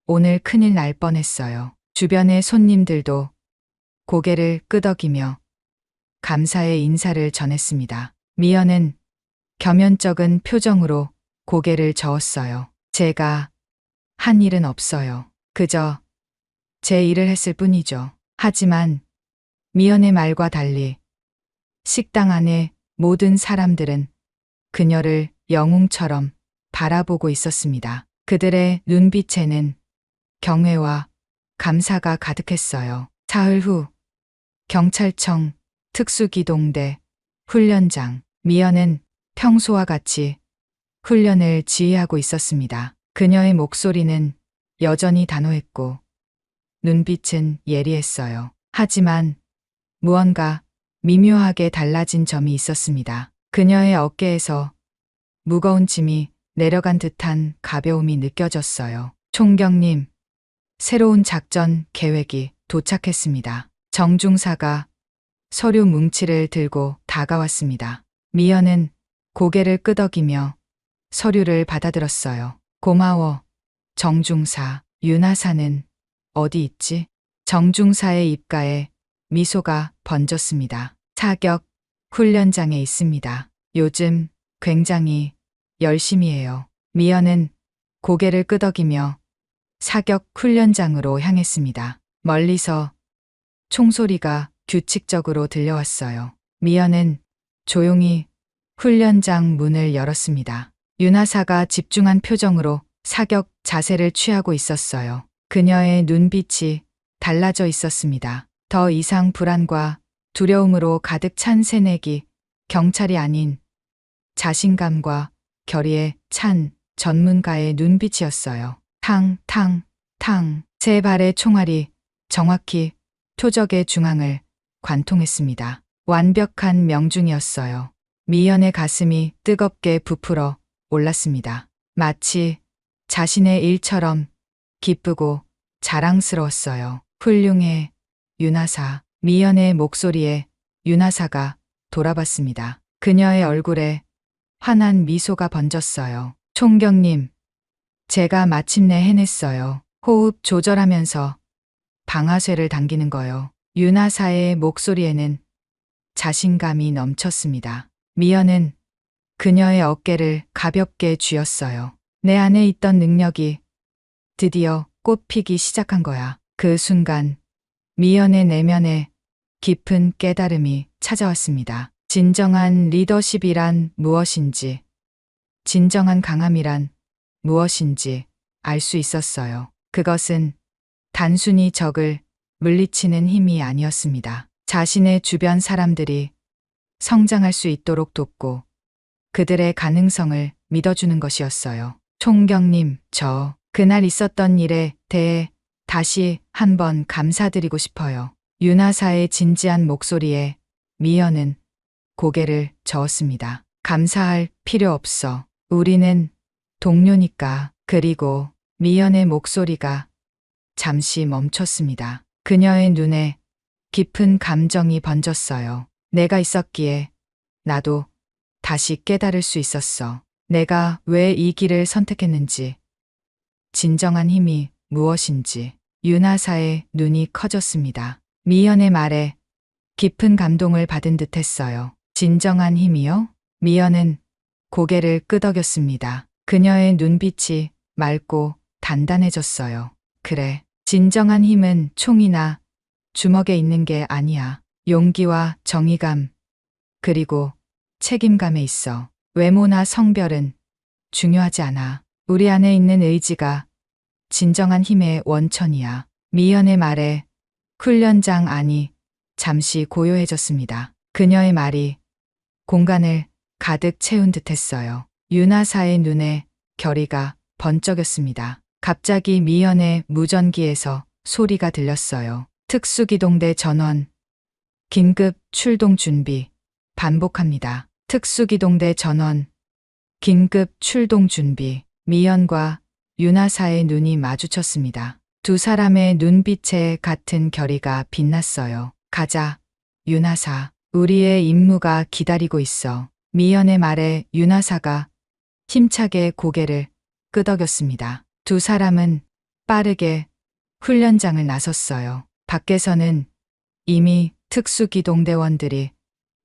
오늘 큰일 날 뻔했어요. 주변의 손님들도 고개를 끄덕이며 감사의 인사를 전했습니다. 미연은 겸연쩍은 표정으로 고개를 저었어요. 제가 한 일은 없어요. 그저 제 일을 했을 뿐이죠. 하지만 미연의 말과 달리 식당 안의 모든 사람들은 그녀를 영웅처럼 바라보고 있었습니다. 그들의 눈빛에는 경외와 감사가 가득했어요. 사흘 후 경찰청 특수기동대 훈련장. 미연은 평소와 같이 훈련을 지휘하고 있었습니다. 그녀의 목소리는 여전히 단호했고 눈빛은 예리했어요. 하지만 무언가 미묘하게 달라진 점이 있었습니다. 그녀의 어깨에서 무거운 짐이 내려간 듯한 가벼움이 느껴졌어요. 총경님, 새로운 작전 계획이 도착했습니다. 정중사가 서류 뭉치를 들고 다가왔습니다. 미연은 고개를 끄덕이며 서류를 받아들었어요. 고마워. 정중사, 윤하사는 어디 있지? 정중사의 입가에 미소가 번졌습니다. 사격 훈련장에 있습니다. 요즘 굉장히 열심히 해요. 미연은 고개를 끄덕이며 사격 훈련장으로 향했습니다. 멀리서 총소리가 규칙적으로 들려왔어요. 미연은 조용히 훈련장 문을 열었습니다. 윤하사가 집중한 표정으로 사격 자세를 취하고 있었어요. 그녀의 눈빛이 달라져 있었습니다. 더 이상 불안과 두려움으로 가득 찬 새내기, 경찰이 아닌 자신감과 결의에 찬 전문가의 눈빛이었어요. 탕, 탕, 탕. 세 발의 총알이 정확히 표적의 중앙을 관통했습니다. 완벽한 명중이었어요. 미연의 가슴이 뜨겁게 부풀어 올랐습니다. 마치 자신의 일처럼 기쁘고 자랑스러웠어요. 훌륭해, 윤하사. 미연의 목소리에 윤하사가 돌아봤습니다. 그녀의 얼굴에 환한 미소가 번졌어요. 총경님, 제가 마침내 해냈어요. 호흡 조절하면서 방아쇠를 당기는 거요. 윤하사의 목소리에는 자신감이 넘쳤습니다. 미연은 그녀의 어깨를 가볍게 쥐었어요. 내 안에 있던 능력이 드디어 꽃피기 시작한 거야. 그 순간 미연의 내면에 깊은 깨달음이 찾아왔습니다. 진정한 리더십이란 무엇인지, 진정한 강함이란 무엇인지 알 수 있었어요. 그것은 단순히 적을 물리치는 힘이 아니었습니다. 자신의 주변 사람들이 성장할 수 있도록 돕고 그들의 가능성을 믿어주는 것이었어요. 총경님, 저 그날 있었던 일에 대해 다시 한번 감사드리고 싶어요. 윤하사의 진지한 목소리에 미연은 고개를 저었습니다. 감사할 필요 없어. 우리는 동료니까. 그리고 미연의 목소리가 잠시 멈췄습니다. 그녀의 눈에 깊은 감정이 번졌어요. 내가 있었기에 나도 다시 깨달을 수 있었어. 내가 왜 이 길을 선택했는지, 진정한 힘이 무엇인지. 윤하사의 눈이 커졌습니다. 미연의 말에 깊은 감동을 받은 듯 했어요. 진정한 힘이요? 미연은 고개를 끄덕였습니다. 그녀의 눈빛이 맑고 단단해졌어요. 그래, 진정한 힘은 총이나 주먹에 있는 게 아니야. 용기와 정의감, 그리고 책임감에 있어. 외모나 성별은 중요하지 않아. 우리 안에 있는 의지가 진정한 힘의 원천이야. 미연의 말에 훈련장 안이 잠시 고요해졌습니다. 그녀의 말이 공간을 가득 채운 듯했어요. 윤하사의 눈에 결의가 번쩍였습니다. 갑자기 미연의 무전기에서 소리가 들렸어요. 특수기동대 전원, 긴급 출동 준비. 반복합니다. 특수기동대 전원, 긴급 출동 준비. 미연과 윤하사의 눈이 마주쳤습니다. 두 사람의 눈빛에 같은 결의가 빛났어요. 가자, 윤하사. 우리의 임무가 기다리고 있어. 미연의 말에 윤하사가 힘차게 고개를 끄덕였습니다. 두 사람은 빠르게 훈련장을 나섰어요. 밖에서는 이미 특수기동대원들이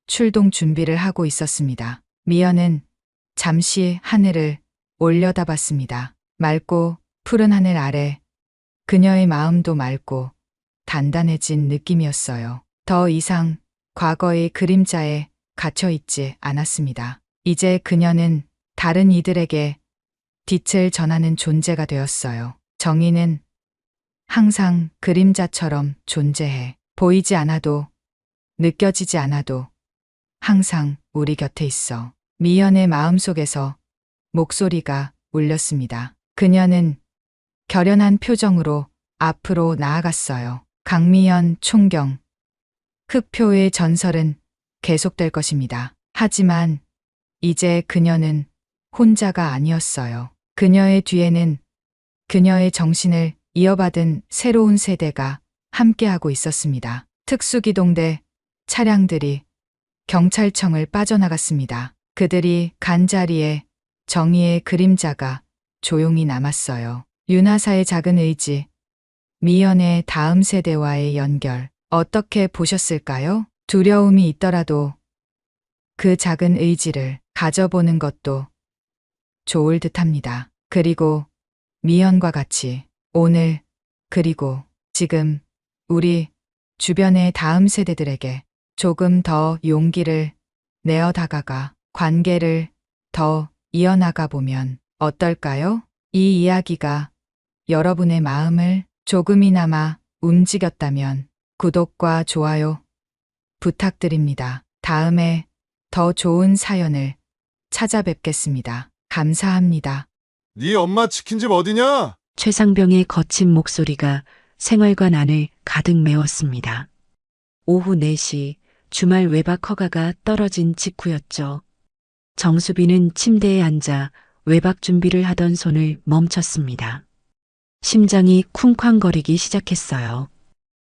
출동 준비를 하고 있었습니다. 미연은 잠시 하늘을 올려다봤습니다. 맑고 푸른 하늘 아래 그녀의 마음도 맑고 단단해진 느낌이었어요. 더 이상 과거의 그림자에 갇혀 있지 않았습니다. 이제 그녀는 다른 이들에게 빛을 전하는 존재가 되었어요. 정의는 항상 그림자처럼 존재해. 보이지 않아도, 느껴지지 않아도 항상 우리 곁에 있어. 미연의 마음속에서 목소리가 울렸습니다. 그녀는 결연한 표정으로 앞으로 나아갔어요. 강미연 총경. 흑표의 전설은 계속될 것입니다. 하지만 이제 그녀는 혼자가 아니었어요. 그녀의 뒤에는 그녀의 정신을 이어받은 새로운 세대가 함께하고 있었습니다. 특수기동대 차량들이 경찰청을 빠져나갔습니다. 그들이 간 자리에 정의의 그림자가 조용히 남았어요. 윤하사의 작은 의지, 미연의 다음 세대와의 연결, 어떻게 보셨을까요? 두려움이 있더라도 그 작은 의지를 가져보는 것도 좋을 듯합니다. 그리고 미연과 같이 오늘, 그리고 지금 우리 주변의 다음 세대들에게 조금 더 용기를 내어 다가가 관계를 더 이어나가 보면 어떨까요? 이 이야기가 여러분의 마음을 조금이나마 움직였다면 구독과 좋아요 부탁드립니다. 다음에 더 좋은 사연을 찾아뵙겠습니다. 감사합니다. 네 엄마 치킨집 어디냐? 최상병의 거친 목소리가 생활관 안을 가득 메웠습니다. 오후 4시 주말 외박 허가가 떨어진 직후였죠. 정수빈은 침대에 앉아 외박 준비를 하던 손을 멈췄습니다. 심장이 쿵쾅거리기 시작했어요.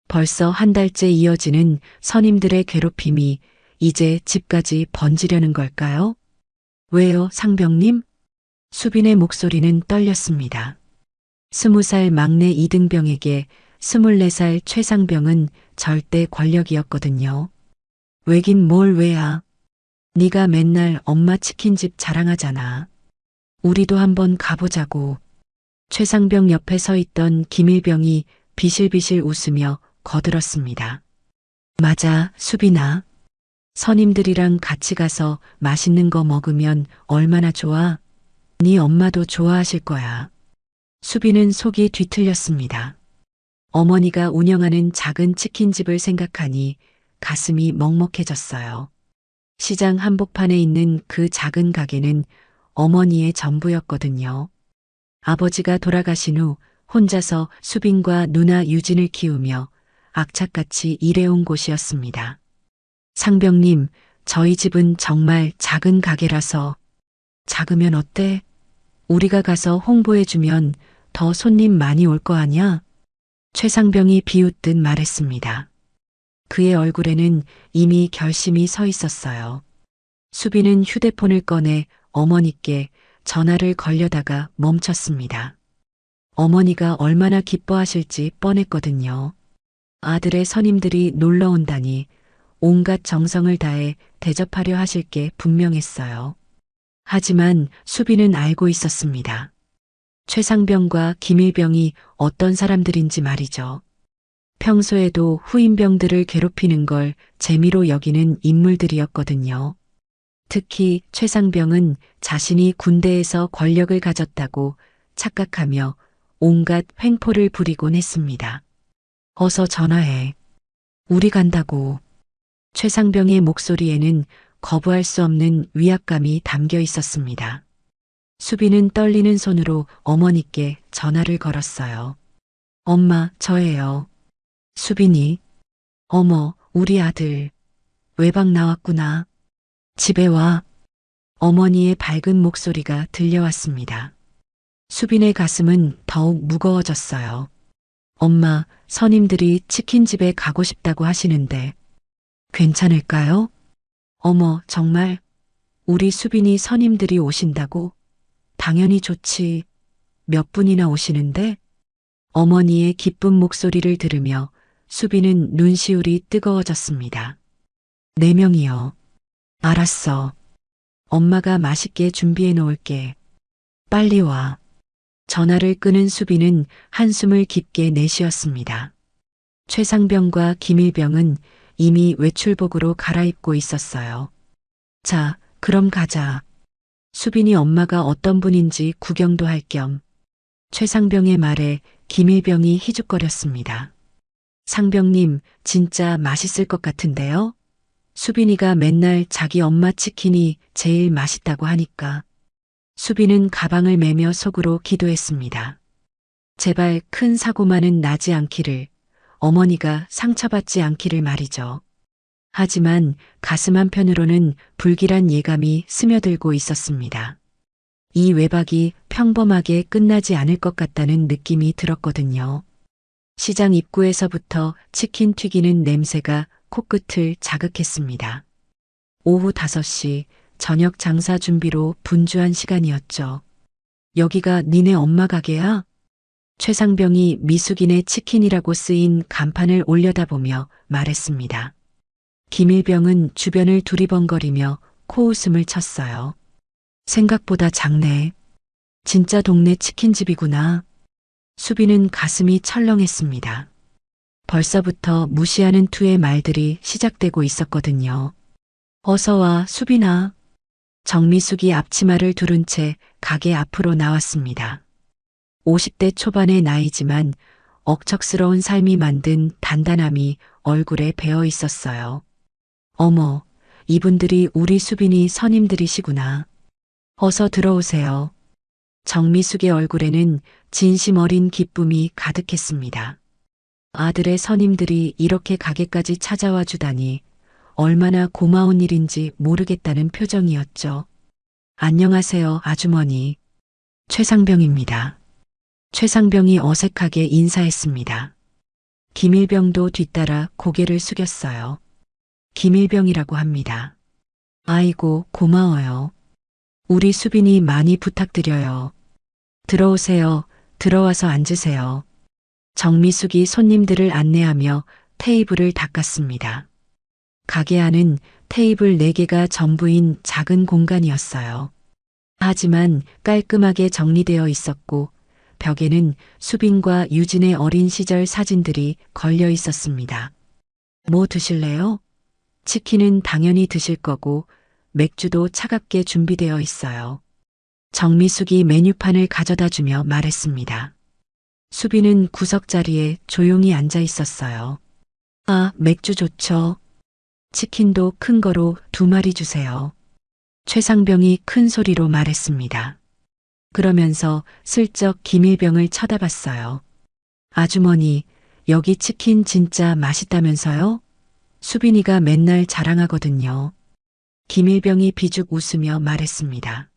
벌써 한 달째 이어지는 선임들의 괴롭힘이 이제 집까지 번지려는 걸까요? 왜요, 상병님? 수빈의 목소리는 떨렸습니다. 20살 막내 이등병에게 24살 최상병은 절대 권력이었거든요. 왜긴 뭘 왜야? 네가 맨날 엄마 치킨집 자랑하잖아. 우리도 한번 가보자고. 최상병 옆에 서 있던 김일병이 비실비실 웃으며 거들었습니다. 맞아, 수빈아. 선임들이랑 같이 가서 맛있는 거 먹으면 얼마나 좋아? 네 엄마도 좋아하실 거야. 수빈은 속이 뒤틀렸습니다. 어머니가 운영하는 작은 치킨집을 생각하니 가슴이 먹먹해졌어요. 시장 한복판에 있는 그 작은 가게는 어머니의 전부였거든요. 아버지가 돌아가신 후 혼자서 수빈과 누나 유진을 키우며 악착같이 일해온 곳이었습니다. 상병님, 저희 집은 정말 작은 가게라서. 작으면 어때? 우리가 가서 홍보해주면 더 손님 많이 올 거 아냐? 최상병이 비웃듯 말했습니다. 그의 얼굴에는 이미 결심이 서 있었어요. 수빈은 휴대폰을 꺼내 어머니께 전화를 걸려다가 멈췄습니다. 어머니가 얼마나 기뻐하실지 뻔했거든요. 아들의 선임들이 놀러 온다니 온갖 정성을 다해 대접하려 하실 게 분명했어요. 하지만 수빈은 알고 있었습니다. 최상병과 김일병이 어떤 사람들인지 말이죠. 평소에도 후임병들을 괴롭히는 걸 재미로 여기는 인물들이었거든요. 특히 최상병은 자신이 군대에서 권력을 가졌다고 착각하며 온갖 횡포를 부리곤 했습니다. 어서 전화해. 우리 간다고. 최상병의 목소리에는 거부할 수 없는 위압감이 담겨 있었습니다. 수빈은 떨리는 손으로 어머니께 전화를 걸었어요. 엄마, 저예요. 수빈이. 어머, 우리 아들. 외박 나왔구나. 집에 와. 어머니의 밝은 목소리가 들려왔습니다. 수빈의 가슴은 더욱 무거워졌어요. 엄마, 선임들이 치킨집에 가고 싶다고 하시는데. 괜찮을까요? 어머, 정말 우리 수빈이 선임들이 오신다고? 당연히 좋지. 몇 분이나 오시는데? 어머니의 기쁜 목소리를 들으며 수빈은 눈시울이 뜨거워졌습니다. 4명이요. 알았어. 엄마가 맛있게 준비해 놓을게. 빨리 와. 전화를 끄는 수빈은 한숨을 깊게 내쉬었습니다. 최상병과 김일병은 이미 외출복으로 갈아입고 있었어요. 자, 그럼 가자. 수빈이 엄마가 어떤 분인지 구경도 할 겸. 최상병의 말에 김일병이 희죽거렸습니다. 상병님, 진짜 맛있을 것 같은데요? 수빈이가 맨날 자기 엄마 치킨이 제일 맛있다고 하니까. 수빈은 가방을 매며 속으로 기도했습니다. 제발 큰 사고만은 나지 않기를, 어머니가 상처받지 않기를 말이죠. 하지만 가슴 한편으로는 불길한 예감이 스며들고 있었습니다. 이 외박이 평범하게 끝나지 않을 것 같다는 느낌이 들었거든요. 시장 입구에서부터 치킨 튀기는 냄새가 코끝을 자극했습니다. 오후 5시 저녁 장사 준비로 분주한 시간이었죠. 여기가 니네 엄마 가게야? 최상병이 미숙인의 치킨이라고 쓰인 간판을 올려다보며 말했습니다. 김일병은 주변을 두리번거리며 코웃음을 쳤어요. 생각보다 작네. 진짜 동네 치킨집이구나. 수빈은 가슴이 철렁했습니다. 벌써부터 무시하는 투의 말들이 시작되고 있었거든요. 어서 와, 수빈아. 정미숙이 앞치마를 두른 채 가게 앞으로 나왔습니다. 50대 초반의 나이지만 억척스러운 삶이 만든 단단함이 얼굴에 배어 있었어요. 어머, 이분들이 우리 수빈이 선임들이시구나. 어서 들어오세요. 정미숙의 얼굴에는 진심 어린 기쁨이 가득했습니다. 아들의 선임들이 이렇게 가게까지 찾아와 주다니 얼마나 고마운 일인지 모르겠다는 표정이었죠. 안녕하세요, 아주머니. 최상병입니다. 최상병이 어색하게 인사했습니다. 김일병도 뒤따라 고개를 숙였어요. 김일병이라고 합니다. 아이고, 고마워요. 우리 수빈이 많이 부탁드려요. 들어오세요. 들어와서 앉으세요. 정미숙이 손님들을 안내하며 테이블을 닦았습니다. 가게 안은 테이블 4개가 전부인 작은 공간이었어요. 하지만 깔끔하게 정리되어 있었고 벽에는 수빈과 유진의 어린 시절 사진들이 걸려 있었습니다. 뭐 드실래요? 치킨은 당연히 드실 거고 맥주도 차갑게 준비되어 있어요. 정미숙이 메뉴판을 가져다 주며 말했습니다. 수빈은 구석자리에 조용히 앉아 있었어요. 아, 맥주 좋죠. 치킨도 큰 거로 2마리 주세요. 최상병이 큰 소리로 말했습니다. 그러면서 슬쩍 김일병을 쳐다봤어요. 아주머니, 여기 치킨 진짜 맛있다면서요? 수빈이가 맨날 자랑하거든요. 김일병이 비죽 웃으며 말했습니다.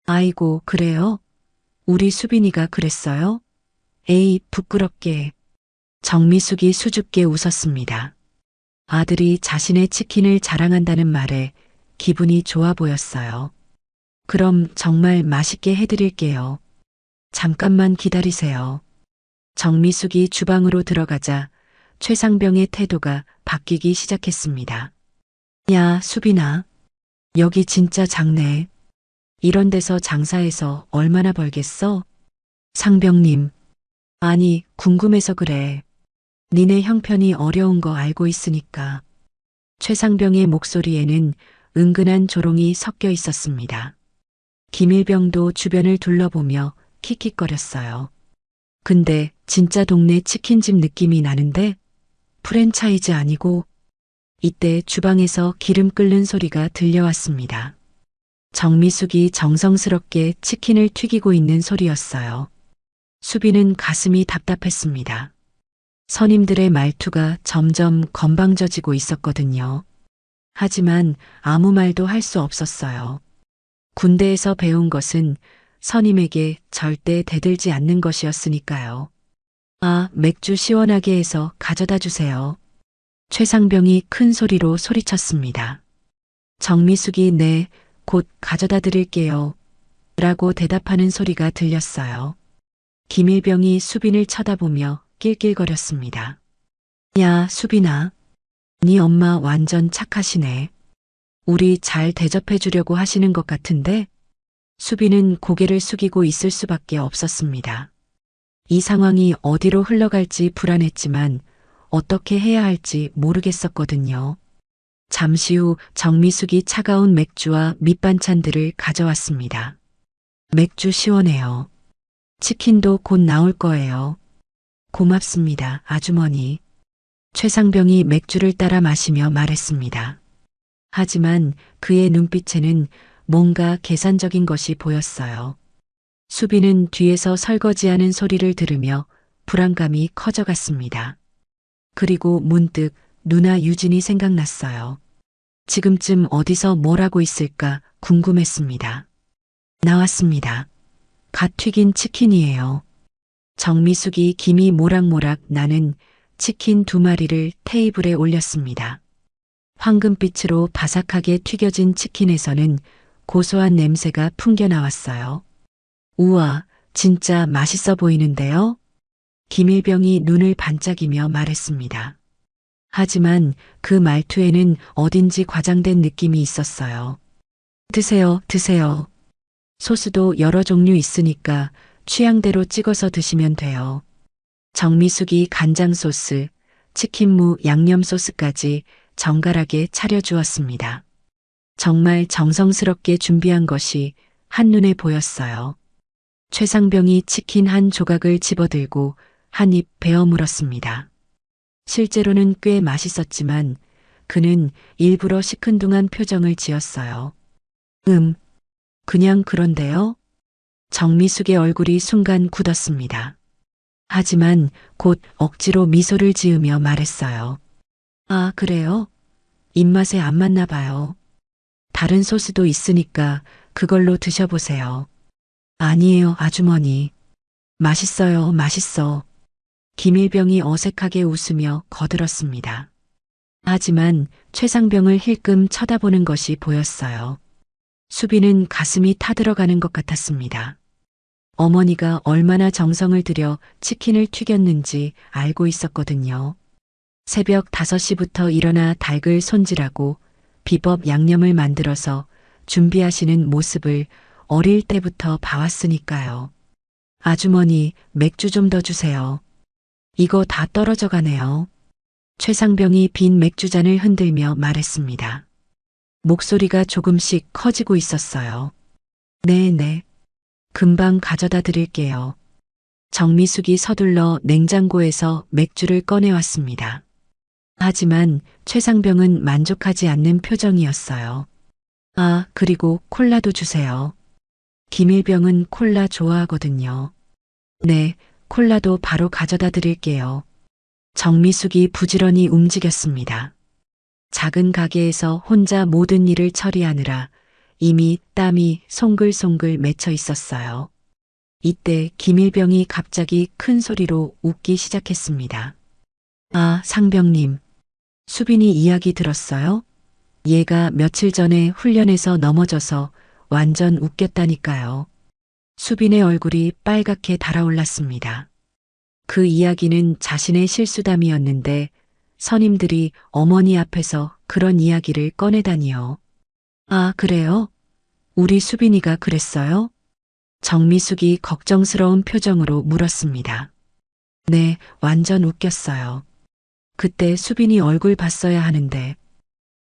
아이고, 그래요? 우리 수빈이가 그랬어요? 에이, 부끄럽게. 정미숙이 수줍게 웃었습니다. 아들이 자신의 치킨을 자랑한다는 말에 기분이 좋아 보였어요. 그럼 정말 맛있게 해드릴게요. 잠깐만 기다리세요. 정미숙이 주방으로 들어가자 최상병의 태도가 바뀌기 시작했습니다. 야, 수빈아. 여기 진짜 작네. 이런 데서 장사해서 얼마나 벌겠어? 상병님. 아니, 궁금해서 그래. 니네 형편이 어려운 거 알고 있으니까. 최상병의 목소리에는 은근한 조롱이 섞여 있었습니다. 김일병도 주변을 둘러보며 킥킥거렸어요. 근데 진짜 동네 치킨집 느낌이 나는데? 프랜차이즈 아니고? 이때 주방에서 기름 끓는 소리가 들려왔습니다. 정미숙이 정성스럽게 치킨을 튀기고 있는 소리였어요. 수빈은 가슴이 답답했습니다. 선임들의 말투가 점점 건방져지고 있었거든요. 하지만 아무 말도 할 수 없었어요. 군대에서 배운 것은 선임에게 절대 대들지 않는 것이었으니까요. 아, 맥주 시원하게 해서 가져다 주세요. 최상병이 큰 소리로 소리쳤습니다. 정미숙이 네, 곧 가져다 드릴게요. 라고 대답하는 소리가 들렸어요. 김일병이 수빈을 쳐다보며 낄낄거렸습니다. 야, 수빈아. 네 엄마 완전 착하시네. 우리 잘 대접해 주려고 하시는 것 같은데? 수빈은 고개를 숙이고 있을 수밖에 없었습니다. 이 상황이 어디로 흘러갈지 불안했지만 어떻게 해야 할지 모르겠었거든요. 잠시 후 정미숙이 차가운 맥주와 밑반찬들을 가져왔습니다. 맥주 시원해요. 치킨도 곧 나올 거예요. 고맙습니다, 아주머니. 최상병이 맥주를 따라 마시며 말했습니다. 하지만 그의 눈빛에는 뭔가 계산적인 것이 보였어요. 수빈은 뒤에서 설거지하는 소리를 들으며 불안감이 커져갔습니다. 그리고 문득 누나 유진이 생각났어요. 지금쯤 어디서 뭘 하고 있을까 궁금했습니다. 나왔습니다. 갓 튀긴 치킨이에요. 정미숙이 김이 모락모락 나는 치킨 2마리를 테이블에 올렸습니다. 황금빛으로 바삭하게 튀겨진 치킨에서는 고소한 냄새가 풍겨 나왔어요. 우와, 진짜 맛있어 보이는데요? 김일병이 눈을 반짝이며 말했습니다. 하지만 그 말투에는 어딘지 과장된 느낌이 있었어요. 드세요, 드세요. 소스도 여러 종류 있으니까 취향대로 찍어서 드시면 돼요. 정미숙이 간장 소스, 치킨무 양념 소스까지 정갈하게 차려주었습니다. 정말 정성스럽게 준비한 것이 한눈에 보였어요. 최상병이 치킨 한 조각을 집어들고 한 입 베어 물었습니다. 실제로는 꽤 맛있었지만 그는 일부러 시큰둥한 표정을 지었어요. 그냥 그런데요? 정미숙의 얼굴이 순간 굳었습니다. 하지만 곧 억지로 미소를 지으며 말했어요. 아, 그래요? 입맛에 안 맞나 봐요. 다른 소스도 있으니까 그걸로 드셔보세요. 아니에요, 아주머니. 맛있어요, 맛있어. 김일병이 어색하게 웃으며 거들었습니다. 하지만 최상병을 힐끔 쳐다보는 것이 보였어요. 수빈은 가슴이 타들어가는 것 같았습니다. 어머니가 얼마나 정성을 들여 치킨을 튀겼는지 알고 있었거든요. 새벽 5시부터 일어나 닭을 손질하고 비법 양념을 만들어서 준비하시는 모습을 어릴 때부터 봐왔으니까요. 아주머니, 맥주 좀 더 주세요. 이거 다 떨어져 가네요. 최상병이 빈 맥주잔을 흔들며 말했습니다. 목소리가 조금씩 커지고 있었어요. 네. 금방 가져다 드릴게요. 정미숙이 서둘러 냉장고에서 맥주를 꺼내왔습니다. 하지만 최상병은 만족하지 않는 표정이었어요. 아, 그리고 콜라도 주세요. 김일병은 콜라 좋아하거든요. 네, 콜라도 바로 가져다 드릴게요. 정미숙이 부지런히 움직였습니다. 작은 가게에서 혼자 모든 일을 처리하느라 이미 땀이 송글송글 맺혀 있었어요. 이때 김일병이 갑자기 큰 소리로 웃기 시작했습니다. 아, 상병님. 수빈이 이야기 들었어요? 얘가 며칠 전에 훈련에서 넘어져서 완전 웃겼다니까요. 수빈의 얼굴이 빨갛게 달아올랐습니다. 그 이야기는 자신의 실수담이었는데 선임들이 어머니 앞에서 그런 이야기를 꺼내다니요. 아, 그래요? 우리 수빈이가 그랬어요? 정미숙이 걱정스러운 표정으로 물었습니다. 네, 완전 웃겼어요. 그때 수빈이 얼굴 봤어야 하는데.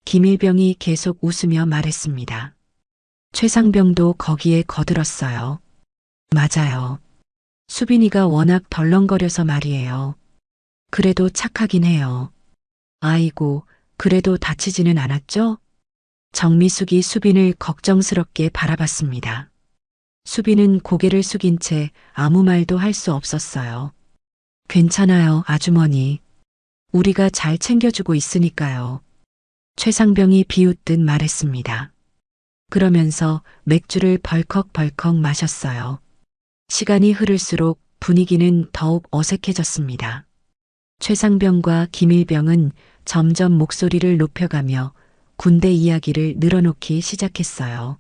김일병이 계속 웃으며 말했습니다. 최상병도 거기에 거들었어요. 맞아요. 수빈이가 워낙 덜렁거려서 말이에요. 그래도 착하긴 해요. 아이고, 그래도 다치지는 않았죠? 정미숙이 수빈을 걱정스럽게 바라봤습니다. 수빈은 고개를 숙인 채 아무 말도 할 수 없었어요. 괜찮아요, 아주머니. 우리가 잘 챙겨주고 있으니까요. 최상병이 비웃듯 말했습니다. 그러면서 맥주를 벌컥벌컥 마셨어요. 시간이 흐를수록 분위기는 더욱 어색해졌습니다. 최상병과 김일병은 점점 목소리를 높여가며 군대 이야기를 늘어놓기 시작했어요.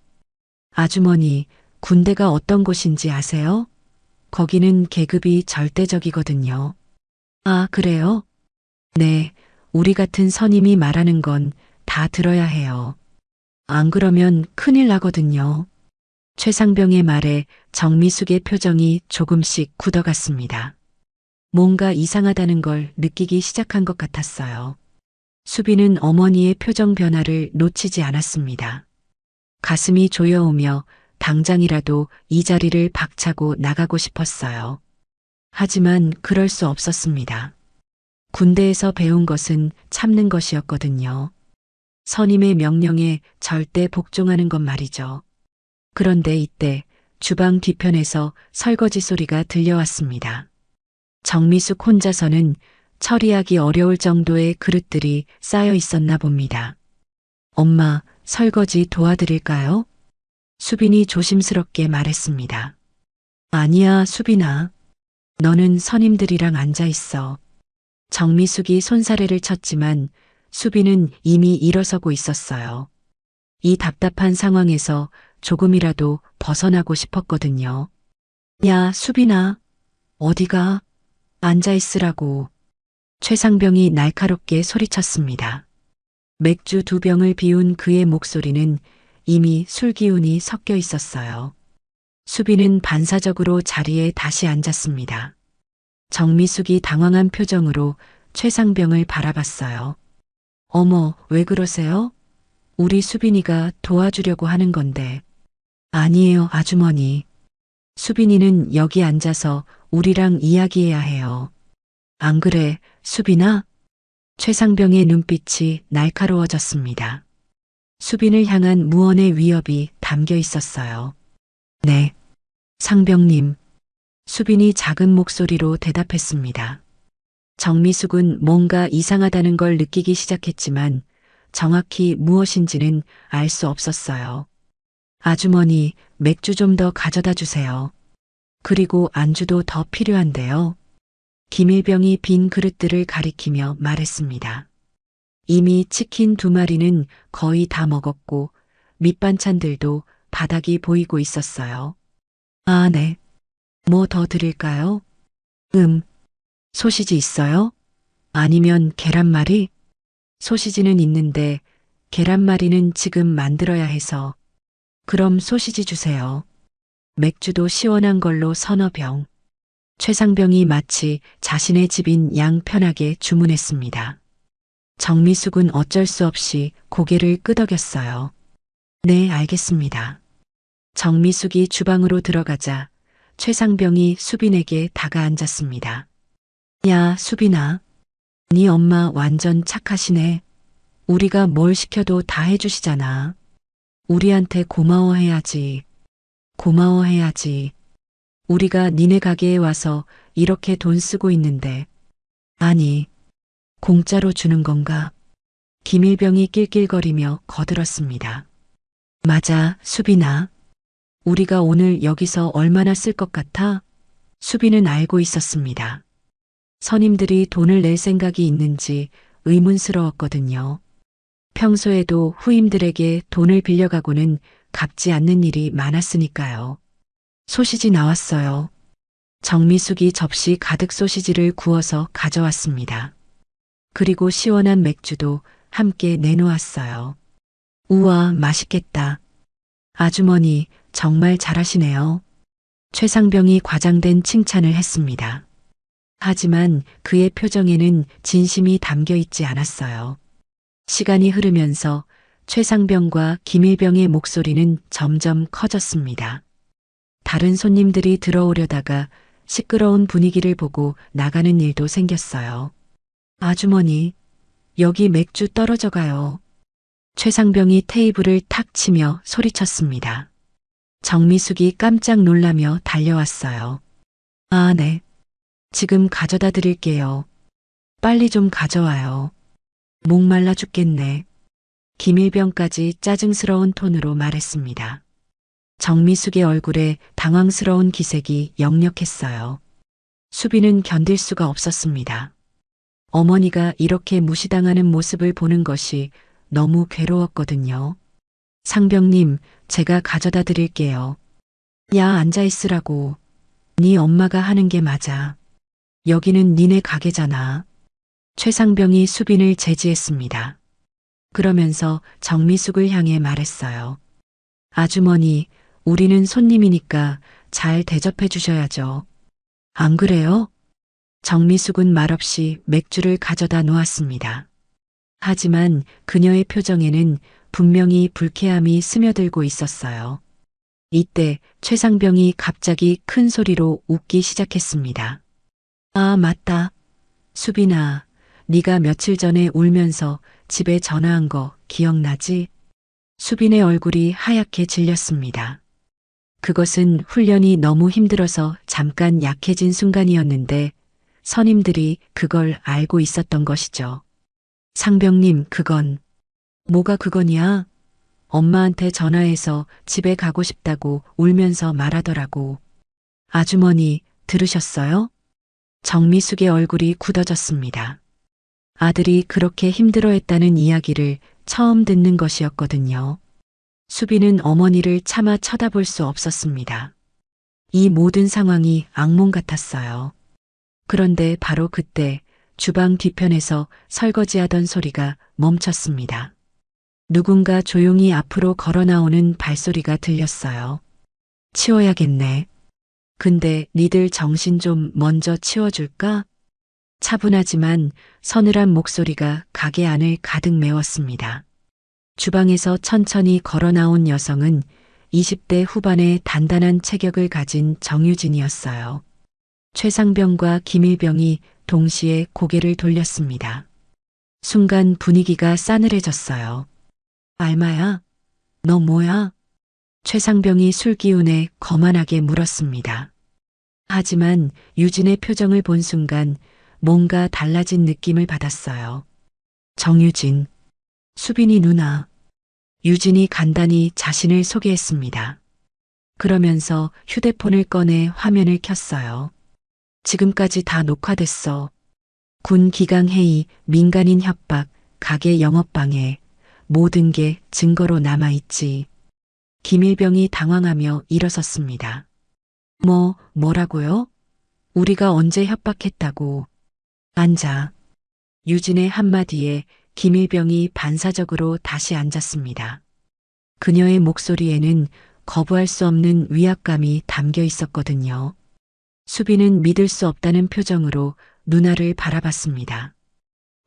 아주머니, 군대가 어떤 곳인지 아세요? 거기는 계급이 절대적이거든요. 아, 그래요? 네, 우리 같은 선임이 말하는 건 다 들어야 해요. 안 그러면 큰일 나거든요. 최상병의 말에 정미숙의 표정이 조금씩 굳어갔습니다. 뭔가 이상하다는 걸 느끼기 시작한 것 같았어요. 수빈은 어머니의 표정 변화를 놓치지 않았습니다. 가슴이 조여오며 당장이라도 이 자리를 박차고 나가고 싶었어요. 하지만 그럴 수 없었습니다. 군대에서 배운 것은 참는 것이었거든요. 선임의 명령에 절대 복종하는 것 말이죠. 그런데 이때 주방 뒤편에서 설거지 소리가 들려왔습니다. 정미숙 혼자서는 처리하기 어려울 정도의 그릇들이 쌓여 있었나 봅니다. 엄마, 설거지 도와드릴까요? 수빈이 조심스럽게 말했습니다. 아니야, 수빈아. 너는 선임들이랑 앉아 있어. 정미숙이 손사래를 쳤지만 수빈은 이미 일어서고 있었어요. 이 답답한 상황에서 조금이라도 벗어나고 싶었거든요. 야, 수빈아. 어디가? 앉아 있으라고. 최상병이 날카롭게 소리쳤습니다. 맥주 2병을 비운 그의 목소리는 이미 술 기운이 섞여 있었어요. 수빈은 반사적으로 자리에 다시 앉았습니다. 정미숙이 당황한 표정으로 최상병을 바라봤어요. 어머, 왜 그러세요? 우리 수빈이가 도와주려고 하는 건데. 아니에요, 아주머니. 수빈이는 여기 앉아서 우리랑 이야기해야 해요. 안 그래, 수빈아? 최상병의 눈빛이 날카로워졌습니다. 수빈을 향한 무언의 위협이 담겨 있었어요. 네, 상병님. 수빈이 작은 목소리로 대답했습니다. 정미숙은 뭔가 이상하다는 걸 느끼기 시작했지만 정확히 무엇인지는 알 수 없었어요. 아주머니, 맥주 좀 더 가져다 주세요. 그리고 안주도 더 필요한데요. 김일병이 빈 그릇들을 가리키며 말했습니다. 이미 치킨 2마리는 거의 다 먹었고 밑반찬들도 바닥이 보이고 있었어요. 아, 네. 뭐 더 드릴까요? 소시지 있어요? 아니면 계란말이? 소시지는 있는데 계란말이는 지금 만들어야 해서. 그럼 소시지 주세요. 맥주도 시원한 걸로 서너 병. 최상병이 마치 자신의 집인 양 편하게 주문했습니다. 정미숙은 어쩔 수 없이 고개를 끄덕였어요. 네, 알겠습니다. 정미숙이 주방으로 들어가자 최상병이 수빈에게 다가앉았습니다. 야, 수빈아. 네 엄마 완전 착하시네. 우리가 뭘 시켜도 다 해주시잖아. 우리한테 고마워해야지. 고마워해야지. 우리가 니네 가게에 와서 이렇게 돈 쓰고 있는데. 아니, 공짜로 주는 건가? 김일병이 낄낄거리며 거들었습니다. 맞아, 수빈아. 우리가 오늘 여기서 얼마나 쓸 것 같아? 수빈은 알고 있었습니다. 선임들이 돈을 낼 생각이 있는지 의문스러웠거든요. 평소에도 후임들에게 돈을 빌려가고는 갚지 않는 일이 많았으니까요. 소시지 나왔어요. 정미숙이 접시 가득 소시지를 구워서 가져왔습니다. 그리고 시원한 맥주도 함께 내놓았어요. 우와, 맛있겠다. 아주머니, 정말 잘하시네요. 최상병이 과장된 칭찬을 했습니다. 하지만 그의 표정에는 진심이 담겨 있지 않았어요. 시간이 흐르면서 최상병과 김일병의 목소리는 점점 커졌습니다. 다른 손님들이 들어오려다가 시끄러운 분위기를 보고 나가는 일도 생겼어요. 아주머니, 여기 맥주 떨어져 가요. 최상병이 테이블을 탁 치며 소리쳤습니다. 정미숙이 깜짝 놀라며 달려왔어요. 아, 네. 지금 가져다 드릴게요. 빨리 좀 가져와요. 목말라 죽겠네. 김일병까지 짜증스러운 톤으로 말했습니다. 정미숙의 얼굴에 당황스러운 기색이 역력했어요. 수빈은 견딜 수가 없었습니다. 어머니가 이렇게 무시당하는 모습을 보는 것이 너무 괴로웠거든요. 상병님, 제가 가져다 드릴게요. 야, 앉아 있으라고. 네 엄마가 하는 게 맞아. 여기는 니네 가게잖아. 최상병이 수빈을 제지했습니다. 그러면서 정미숙을 향해 말했어요. 아주머니, 우리는 손님이니까 잘 대접해 주셔야죠. 안 그래요? 정미숙은 말없이 맥주를 가져다 놓았습니다. 하지만 그녀의 표정에는 분명히 불쾌함이 스며들고 있었어요. 이때 최상병이 갑자기 큰 소리로 웃기 시작했습니다. 아, 맞다. 수빈아, 네가 며칠 전에 울면서 집에 전화한 거 기억나지? 수빈의 얼굴이 하얗게 질렸습니다. 그것은 훈련이 너무 힘들어서 잠깐 약해진 순간이었는데 선임들이 그걸 알고 있었던 것이죠. 상병님, 그건 뭐가 그건이야? 엄마한테 전화해서 집에 가고 싶다고 울면서 말하더라고. 아주머니, 들으셨어요? 정미숙의 얼굴이 굳어졌습니다. 아들이 그렇게 힘들어했다는 이야기를 처음 듣는 것이었거든요. 수빈은 어머니를 차마 쳐다볼 수 없었습니다. 이 모든 상황이 악몽 같았어요. 그런데 바로 그때 주방 뒤편에서 설거지하던 소리가 멈췄습니다. 누군가 조용히 앞으로 걸어 나오는 발소리가 들렸어요. 치워야겠네. 근데 니들 정신 좀 먼저 치워줄까? 차분하지만 서늘한 목소리가 가게 안을 가득 메웠습니다. 주방에서 천천히 걸어 나온 여성은 20대 후반의 단단한 체격을 가진 정유진이었어요. 최상병과 김일병이 동시에 고개를 돌렸습니다. 순간 분위기가 싸늘해졌어요. 알마야, 너 뭐야? 최상병이 술기운에 거만하게 물었습니다. 하지만 유진의 표정을 본 순간 뭔가 달라진 느낌을 받았어요. 정유진, 수빈이 누나. 유진이 간단히 자신을 소개했습니다. 그러면서 휴대폰을 꺼내 화면을 켰어요. 지금까지 다 녹화됐어. 군 기강 회의, 민간인 협박, 가게 영업방해, 모든 게 증거로 남아있지. 김일병이 당황하며 일어섰습니다. 뭐라고요? 우리가 언제 협박했다고. 앉아. 유진의 한마디에 김일병이 반사적으로 다시 앉았습니다. 그녀의 목소리에는 거부할 수 없는 위압감이 담겨 있었거든요. 수빈은 믿을 수 없다는 표정으로 누나를 바라봤습니다.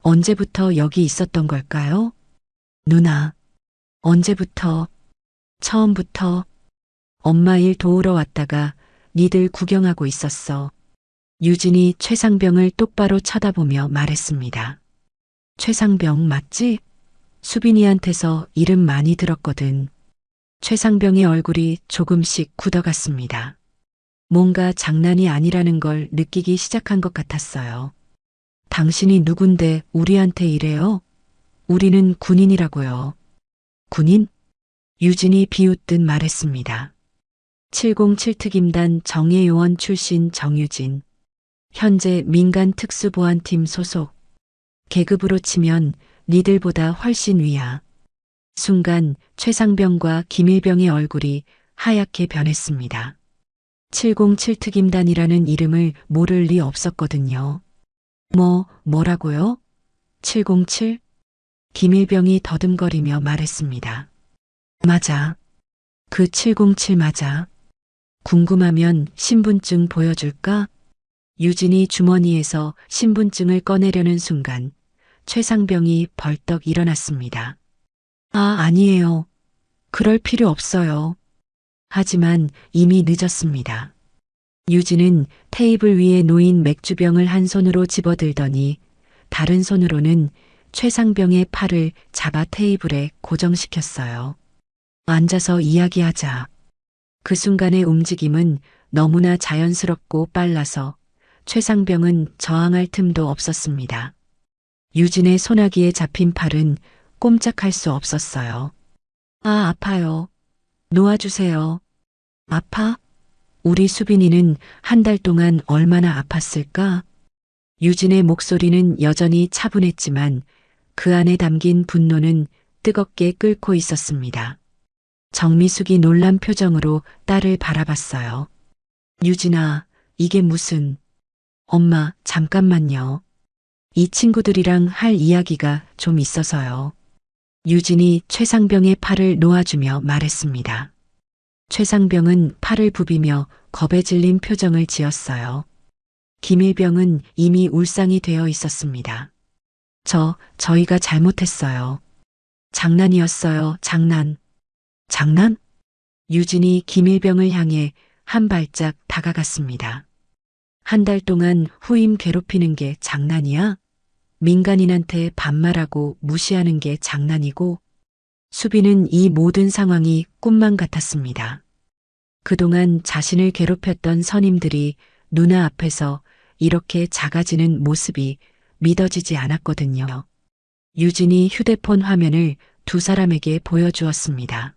언제부터 여기 있었던 걸까요? 누나, 언제부터? 처음부터. 엄마 일 도우러 왔다가 니들 구경하고 있었어. 유진이 최상병을 똑바로 쳐다보며 말했습니다. 최상병 맞지? 수빈이한테서 이름 많이 들었거든. 최상병의 얼굴이 조금씩 굳어갔습니다. 뭔가 장난이 아니라는 걸 느끼기 시작한 것 같았어요. 당신이 누군데 우리한테 이래요? 우리는 군인이라고요. 군인? 유진이 비웃듯 말했습니다. 707특임단 정예요원 출신 정유진. 현재 민간특수보안팀 소속. 계급으로 치면 니들보다 훨씬 위야. 순간 최상병과 김일병의 얼굴이 하얗게 변했습니다. 707특임단이라는 이름을 모를 리 없었거든요. 뭐라고요? 707? 김일병이 더듬거리며 말했습니다. 맞아. 그 707 맞아. 궁금하면 신분증 보여줄까? 유진이 주머니에서 신분증을 꺼내려는 순간 최상병이 벌떡 일어났습니다. 아니에요. 그럴 필요 없어요. 하지만 이미 늦었습니다. 유진은 테이블 위에 놓인 맥주병을 한 손으로 집어들더니 다른 손으로는 최상병의 팔을 잡아 테이블에 고정시켰어요. 앉아서 이야기하자. 그 순간의 움직임은 너무나 자연스럽고 빨라서 최상병은 저항할 틈도 없었습니다. 유진의 소나기에 잡힌 팔은 꼼짝할 수 없었어요. 아파요. 놓아주세요. 아파? 우리 수빈이는 한 달 동안 얼마나 아팠을까? 유진의 목소리는 여전히 차분했지만 그 안에 담긴 분노는 뜨겁게 끓고 있었습니다. 정미숙이 놀란 표정으로 딸을 바라봤어요. 유진아, 이게 무슨... 엄마, 잠깐만요. 이 친구들이랑 할 이야기가 좀 있어서요. 유진이 최상병의 팔을 놓아주며 말했습니다. 최상병은 팔을 부비며 겁에 질린 표정을 지었어요. 김일병은 이미 울상이 되어 있었습니다. 저희가 잘못했어요. 장난이었어요, 장난. 장난? 유진이 김일병을 향해 한 발짝 다가갔습니다. 한 달 동안 후임 괴롭히는 게 장난이야? 민간인한테 반말하고 무시하는 게 장난이고, 수빈은 이 모든 상황이 꿈만 같았습니다. 그동안 자신을 괴롭혔던 선임들이 누나 앞에서 이렇게 작아지는 모습이 믿어지지 않았거든요. 유진이 휴대폰 화면을 두 사람에게 보여주었습니다.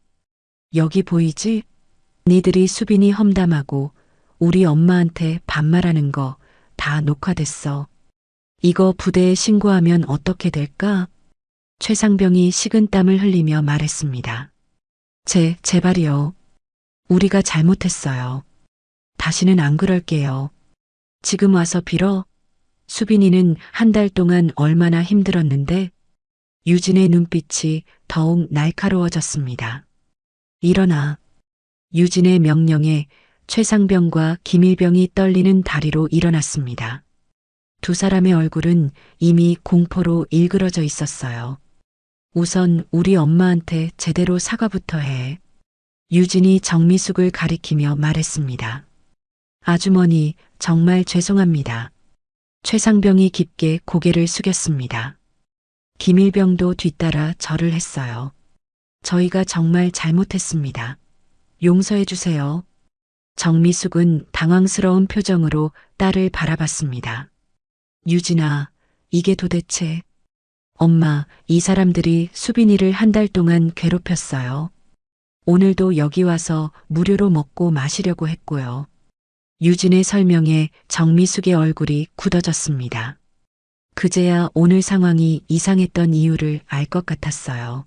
여기 보이지? 니들이 수빈이 험담하고 우리 엄마한테 반말하는 거 다 녹화됐어. 이거 부대에 신고하면 어떻게 될까? 최상병이 식은땀을 흘리며 말했습니다. 제발이요. 우리가 잘못했어요. 다시는 안 그럴게요. 지금 와서 빌어. 수빈이는 한 달 동안 얼마나 힘들었는데 유진의 눈빛이 더욱 날카로워졌습니다. 일어나. 유진의 명령에 최상병과 김일병이 떨리는 다리로 일어났습니다. 두 사람의 얼굴은 이미 공포로 일그러져 있었어요. 우선 우리 엄마한테 제대로 사과부터 해. 유진이 정미숙을 가리키며 말했습니다. 아주머니, 정말 죄송합니다. 최상병이 깊게 고개를 숙였습니다. 김일병도 뒤따라 절을 했어요. 저희가 정말 잘못했습니다. 용서해 주세요. 정미숙은 당황스러운 표정으로 딸을 바라봤습니다. 유진아, 이게 도대체... 엄마, 이 사람들이 수빈이를 한 달 동안 괴롭혔어요. 오늘도 여기 와서 무료로 먹고 마시려고 했고요. 유진의 설명에 정미숙의 얼굴이 굳어졌습니다. 그제야 오늘 상황이 이상했던 이유를 알 것 같았어요.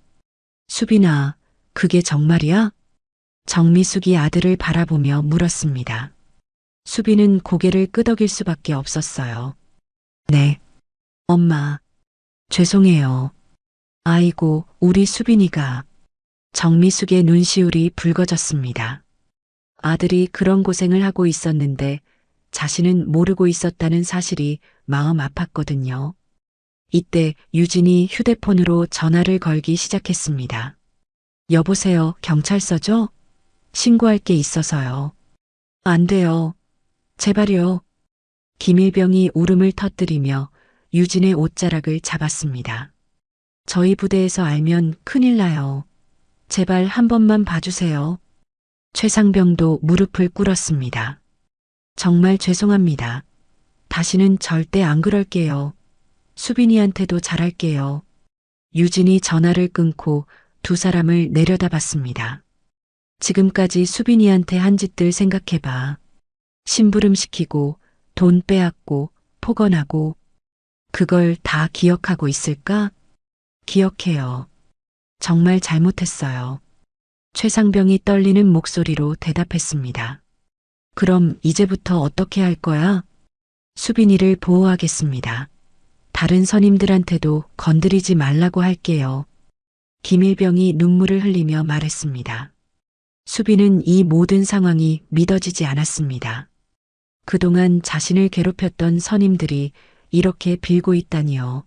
수빈아, 그게 정말이야? 정미숙이 아들을 바라보며 물었습니다. 수빈은 고개를 끄덕일 수밖에 없었어요. 네. 엄마. 죄송해요. 아이고, 우리 수빈이가. 정미숙의 눈시울이 붉어졌습니다. 아들이 그런 고생을 하고 있었는데 자신은 모르고 있었다는 사실이 마음 아팠거든요. 이때 유진이 휴대폰으로 전화를 걸기 시작했습니다. 여보세요, 경찰서죠? 신고할 게 있어서요. 안 돼요. 제발요. 김일병이 울음을 터뜨리며 유진의 옷자락을 잡았습니다. 저희 부대에서 알면 큰일 나요. 제발 한 번만 봐주세요. 최상병도 무릎을 꿇었습니다. 정말 죄송합니다. 다시는 절대 안 그럴게요. 수빈이한테도 잘할게요. 유진이 전화를 끊고 두 사람을 내려다봤습니다. 지금까지 수빈이한테 한 짓들 생각해봐. 심부름시키고 돈 빼앗고 폭언하고 그걸 다 기억하고 있을까? 기억해요. 정말 잘못했어요. 최상병이 떨리는 목소리로 대답했습니다. 그럼 이제부터 어떻게 할 거야? 수빈이를 보호하겠습니다. 다른 선임들한테도 건드리지 말라고 할게요. 김일병이 눈물을 흘리며 말했습니다. 수빈은 이 모든 상황이 믿어지지 않았습니다. 그동안 자신을 괴롭혔던 선임들이 이렇게 빌고 있다니요.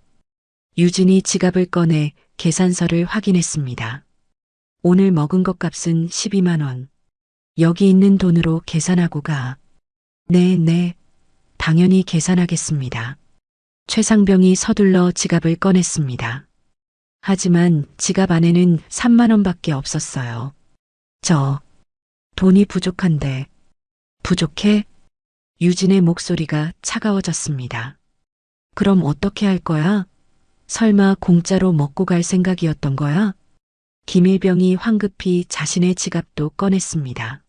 유진이 지갑을 꺼내 계산서를 확인했습니다. 오늘 먹은 것 값은 12만 원. 여기 있는 돈으로 계산하고 가. 네. 당연히 계산하겠습니다. 최상병이 서둘러 지갑을 꺼냈습니다. 하지만 지갑 안에는 3만 원밖에 없었어요. 돈이 부족한데. 부족해? 유진의 목소리가 차가워졌습니다. 그럼 어떻게 할 거야? 설마 공짜로 먹고 갈 생각이었던 거야? 김일병이 황급히 자신의 지갑도 꺼냈습니다.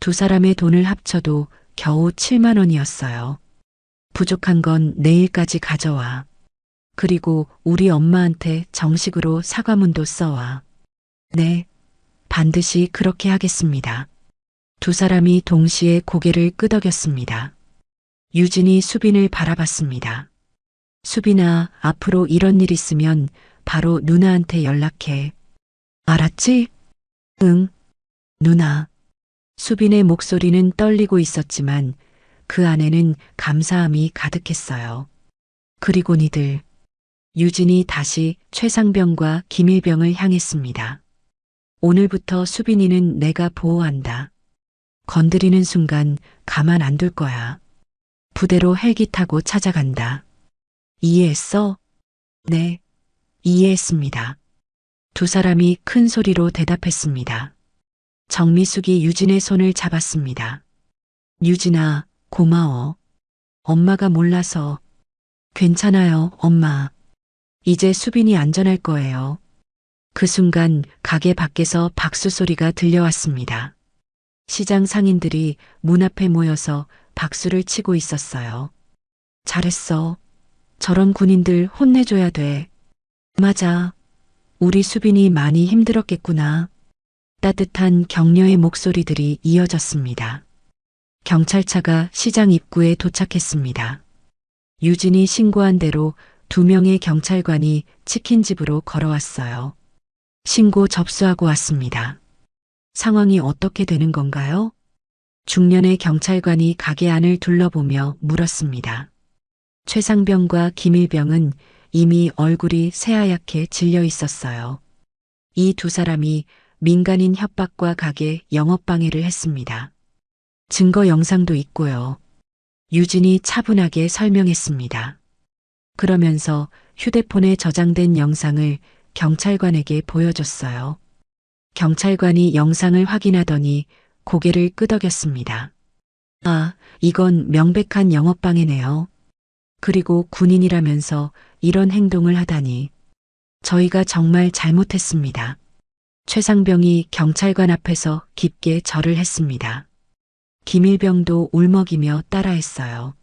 두 사람의 돈을 합쳐도 겨우 7만 원이었어요. 부족한 건 내일까지 가져와. 그리고 우리 엄마한테 정식으로 사과문도 써와. 네, 반드시 그렇게 하겠습니다. 두 사람이 동시에 고개를 끄덕였습니다. 유진이 수빈을 바라봤습니다. 수빈아, 앞으로 이런 일 있으면 바로 누나한테 연락해. 알았지? 응, 누나. 수빈의 목소리는 떨리고 있었지만 그 안에는 감사함이 가득했어요. 그리고 니들. 유진이 다시 최상병과 김일병을 향했습니다. 오늘부터 수빈이는 내가 보호한다. 건드리는 순간 가만 안 둘 거야. 부대로 헬기 타고 찾아간다. 이해했어? 네, 이해했습니다. 두 사람이 큰 소리로 대답했습니다. 정미숙이 유진의 손을 잡았습니다. 유진아, 고마워. 엄마가 몰라서. 괜찮아요, 엄마. 이제 수빈이 안전할 거예요. 그 순간 가게 밖에서 박수 소리가 들려왔습니다. 시장 상인들이 문 앞에 모여서 박수를 치고 있었어요. 잘했어. 저런 군인들 혼내줘야 돼. 맞아. 우리 수빈이 많이 힘들었겠구나. 따뜻한 격려의 목소리들이 이어졌습니다. 경찰차가 시장 입구에 도착했습니다. 유진이 신고한 대로 2명의 경찰관이 치킨집으로 걸어왔어요. 신고 접수하고 왔습니다. 상황이 어떻게 되는 건가요? 중년의 경찰관이 가게 안을 둘러보며 물었습니다. 최상병과 김일병은 이미 얼굴이 새하얗게 질려 있었어요. 이 두 사람이 민간인 협박과 가게 영업방해를 했습니다. 증거 영상도 있고요. 유진이 차분하게 설명했습니다. 그러면서 휴대폰에 저장된 영상을 경찰관에게 보여줬어요. 경찰관이 영상을 확인하더니 고개를 끄덕였습니다. 아, 이건 명백한 영업방해네요. 그리고 군인이라면서 이런 행동을 하다니. 저희가 정말 잘못했습니다. 최상병이 경찰관 앞에서 깊게 절을 했습니다. 김일병도 울먹이며 따라했어요.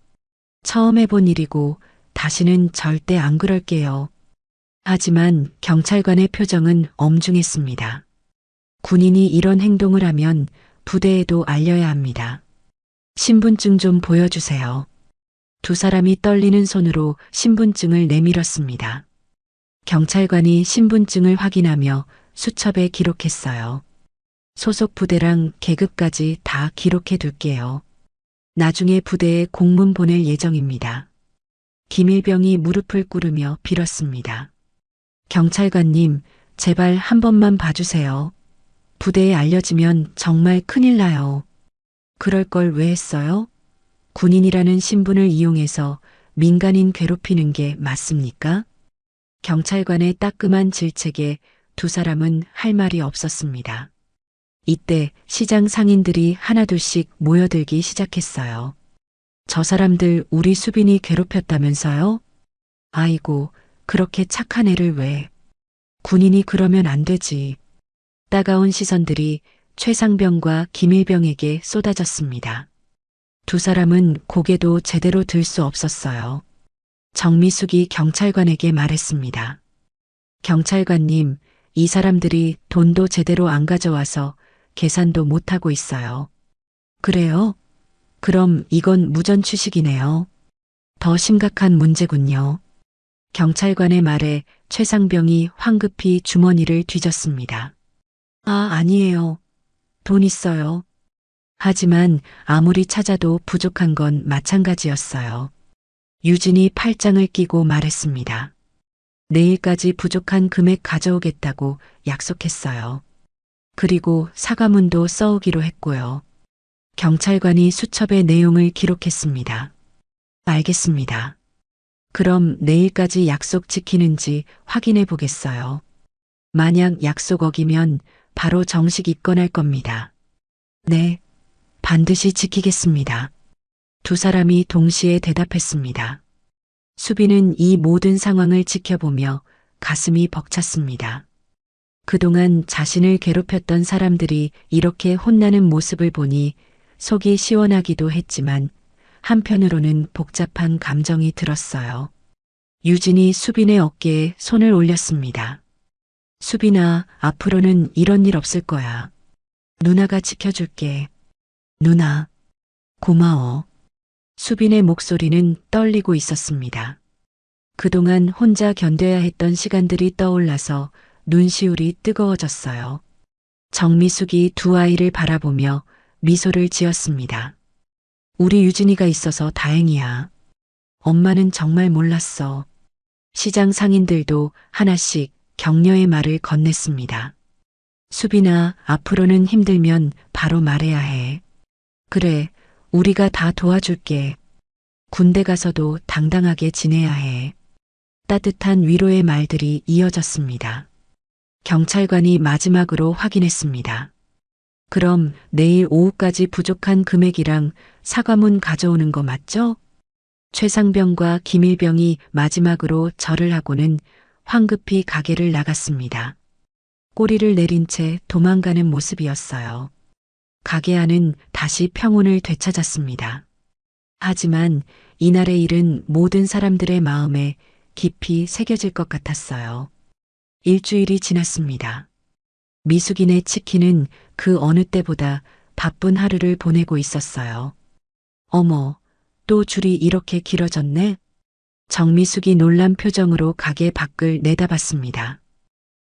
처음 해본 일이고 다시는 절대 안 그럴게요. 하지만 경찰관의 표정은 엄중했습니다. 군인이 이런 행동을 하면 부대에도 알려야 합니다. 신분증 좀 보여주세요. 두 사람이 떨리는 손으로 신분증을 내밀었습니다. 경찰관이 신분증을 확인하며 수첩에 기록했어요. 소속 부대랑 계급까지 다 기록해 둘게요. 나중에 부대에 공문 보낼 예정입니다. 김일병이 무릎을 꿇으며 빌었습니다. 경찰관님, 제발 한 번만 봐주세요. 부대에 알려지면 정말 큰일 나요. 그럴 걸 왜 했어요? 군인이라는 신분을 이용해서 민간인 괴롭히는 게 맞습니까? 경찰관의 따끔한 질책에 두 사람은 할 말이 없었습니다. 이때 시장 상인들이 하나둘씩 모여들기 시작했어요. 저 사람들 우리 수빈이 괴롭혔다면서요? 아이고, 그렇게 착한 애를 왜? 군인이 그러면 안 되지. 따가운 시선들이 최상병과 김일병에게 쏟아졌습니다. 두 사람은 고개도 제대로 들 수 없었어요. 정미숙이 경찰관에게 말했습니다. 경찰관님, 이 사람들이 돈도 제대로 안 가져와서 계산도 못하고 있어요. 그래요? 그럼 이건 무전 취식이네요. 더 심각한 문제군요. 경찰관의 말에 최상병이 황급히 주머니를 뒤졌습니다. 아, 아니에요. 돈 있어요. 하지만 아무리 찾아도 부족한 건 마찬가지였어요. 유진이 팔짱을 끼고 말했습니다. 내일까지 부족한 금액 가져오겠다고 약속했어요. 그리고 사과문도 써오기로 했고요. 경찰관이 수첩에 내용을 기록했습니다. 알겠습니다. 그럼 내일까지 약속 지키는지 확인해 보겠어요. 만약 약속 어기면 바로 정식 입건할 겁니다. 네, 반드시 지키겠습니다. 두 사람이 동시에 대답했습니다. 수빈은 이 모든 상황을 지켜보며 가슴이 벅찼습니다. 그동안 자신을 괴롭혔던 사람들이 이렇게 혼나는 모습을 보니 속이 시원하기도 했지만 한편으로는 복잡한 감정이 들었어요. 유진이 수빈의 어깨에 손을 올렸습니다. 수빈아, 앞으로는 이런 일 없을 거야. 누나가 지켜줄게. 누나, 고마워. 수빈의 목소리는 떨리고 있었습니다. 그동안 혼자 견뎌야 했던 시간들이 떠올라서 눈시울이 뜨거워졌어요. 정미숙이 두 아이를 바라보며 미소를 지었습니다. 우리 유진이가 있어서 다행이야. 엄마는 정말 몰랐어. 시장 상인들도 하나씩 격려의 말을 건넸습니다. 수빈아, 앞으로는 힘들면 바로 말해야 해. 그래, 우리가 다 도와줄게. 군대 가서도 당당하게 지내야 해. 따뜻한 위로의 말들이 이어졌습니다. 경찰관이 마지막으로 확인했습니다. 그럼 내일 오후까지 부족한 금액이랑 사과문 가져오는 거 맞죠? 최상병과 김일병이 마지막으로 절을 하고는 황급히 가게를 나갔습니다. 꼬리를 내린 채 도망가는 모습이었어요. 가게 안은 다시 평온을 되찾았습니다. 하지만 이날의 일은 모든 사람들의 마음에 깊이 새겨질 것 같았어요. 일주일이 지났습니다. 미숙이네 치킨은 그 어느 때보다 바쁜 하루를 보내고 있었어요. 어머, 또 줄이 이렇게 길어졌네? 정미숙이 놀란 표정으로 가게 밖을 내다봤습니다.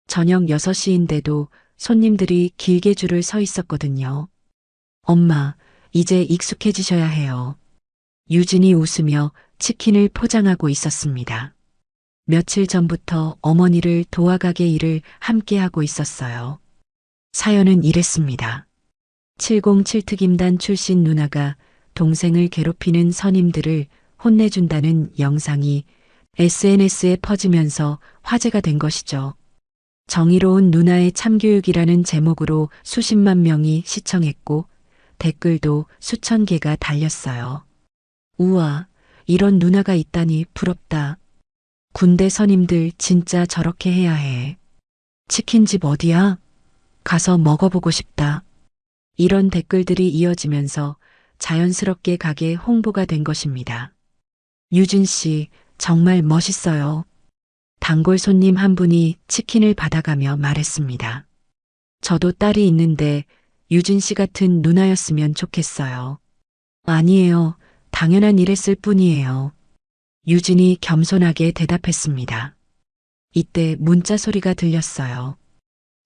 저녁 6시인데도 손님들이 길게 줄을 서 있었거든요. 엄마, 이제 익숙해지셔야 해요. 유진이 웃으며 치킨을 포장하고 있었습니다. 며칠 전부터 어머니를 도와가게 일을 함께 하고 있었어요. 사연은 이랬습니다. 707특임단 출신 누나가 동생을 괴롭히는 선임들을 혼내준다는 영상이 SNS에 퍼지면서 화제가 된 것이죠. 정의로운 누나의 참교육이라는 제목으로 수십만 명이 시청했고 댓글도 수천 개가 달렸어요. 우와, 이런 누나가 있다니 부럽다. 군대 선임들 진짜 저렇게 해야 해. 치킨집 어디야? 가서 먹어보고 싶다. 이런 댓글들이 이어지면서 자연스럽게 가게 홍보가 된 것입니다. 유진 씨, 정말 멋있어요. 단골 손님 한 분이 치킨을 받아가며 말했습니다. 저도 딸이 있는데 유진 씨 같은 누나였으면 좋겠어요. 아니에요. 당연한 일했을 뿐이에요. 유진이 겸손하게 대답했습니다. 이때 문자 소리가 들렸어요.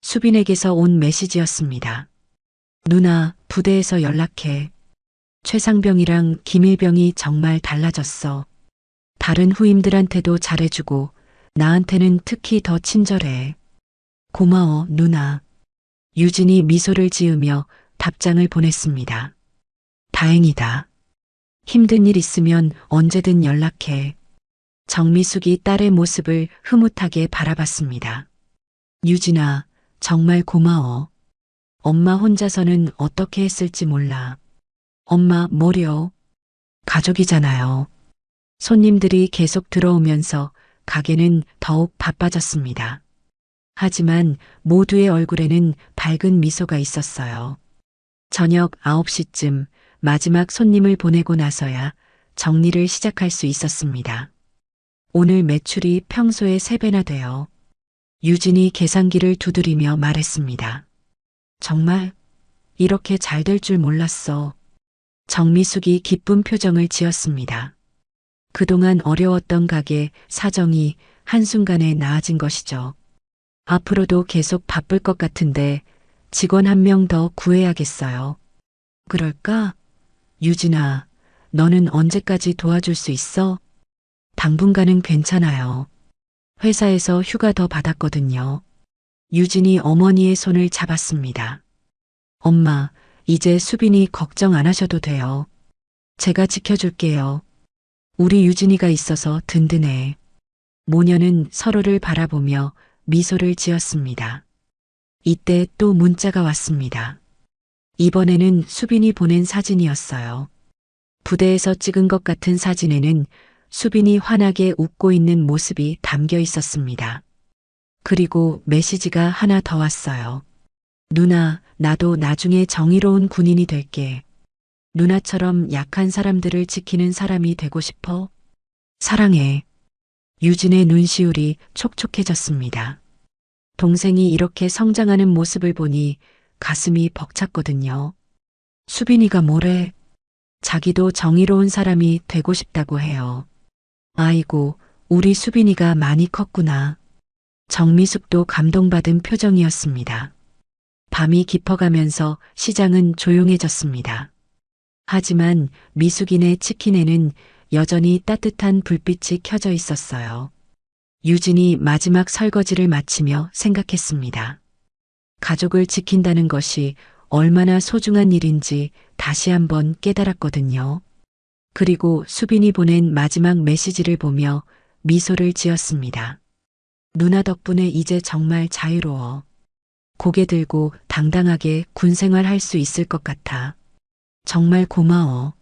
수빈에게서 온 메시지였습니다. 누나, 부대에서 연락해. 최상병이랑 김일병이 정말 달라졌어. 다른 후임들한테도 잘해주고 나한테는 특히 더 친절해. 고마워, 누나. 유진이 미소를 지으며 답장을 보냈습니다. 다행이다. 힘든 일 있으면 언제든 연락해. 정미숙이 딸의 모습을 흐뭇하게 바라봤습니다. 유진아, 정말 고마워. 엄마 혼자서는 어떻게 했을지 몰라. 엄마 뭐려? 가족이잖아요. 손님들이 계속 들어오면서 가게는 더욱 바빠졌습니다. 하지만 모두의 얼굴에는 밝은 미소가 있었어요. 저녁 9시쯤 마지막 손님을 보내고 나서야 정리를 시작할 수 있었습니다. 오늘 매출이 평소의 3배나 돼요. 유진이 계산기를 두드리며 말했습니다. 정말 이렇게 잘 될 줄 몰랐어. 정미숙이 기쁜 표정을 지었습니다. 그동안 어려웠던 가게 사정이 한순간에 나아진 것이죠. 앞으로도 계속 바쁠 것 같은데 직원 한 명 더 구해야겠어요. 그럴까? 유진아, 너는 언제까지 도와줄 수 있어? 당분간은 괜찮아요. 회사에서 휴가 더 받았거든요. 유진이 어머니의 손을 잡았습니다. 엄마, 이제 수빈이 걱정 안 하셔도 돼요. 제가 지켜줄게요. 우리 유진이가 있어서 든든해. 모녀는 서로를 바라보며 미소를 지었습니다. 이때 또 문자가 왔습니다. 이번에는 수빈이 보낸 사진이었어요. 부대에서 찍은 것 같은 사진에는 수빈이 환하게 웃고 있는 모습이 담겨 있었습니다. 그리고 메시지가 하나 더 왔어요. 누나, 나도 나중에 정의로운 군인이 될게. 누나처럼 약한 사람들을 지키는 사람이 되고 싶어? 사랑해. 유진의 눈시울이 촉촉해졌습니다. 동생이 이렇게 성장하는 모습을 보니 가슴이 벅찼거든요. 수빈이가 뭐래? 자기도 정의로운 사람이 되고 싶다고 해요. 아이고, 우리 수빈이가 많이 컸구나. 정미숙도 감동받은 표정이었습니다. 밤이 깊어가면서 시장은 조용해졌습니다. 하지만 미숙이네 치킨에는 여전히 따뜻한 불빛이 켜져 있었어요. 유진이 마지막 설거지를 마치며 생각했습니다. 가족을 지킨다는 것이 얼마나 소중한 일인지 다시 한번 깨달았거든요. 그리고 수빈이 보낸 마지막 메시지를 보며 미소를 지었습니다. 누나 덕분에 이제 정말 자유로워. 고개 들고 당당하게 군 생활할 수 있을 것 같아. 정말 고마워.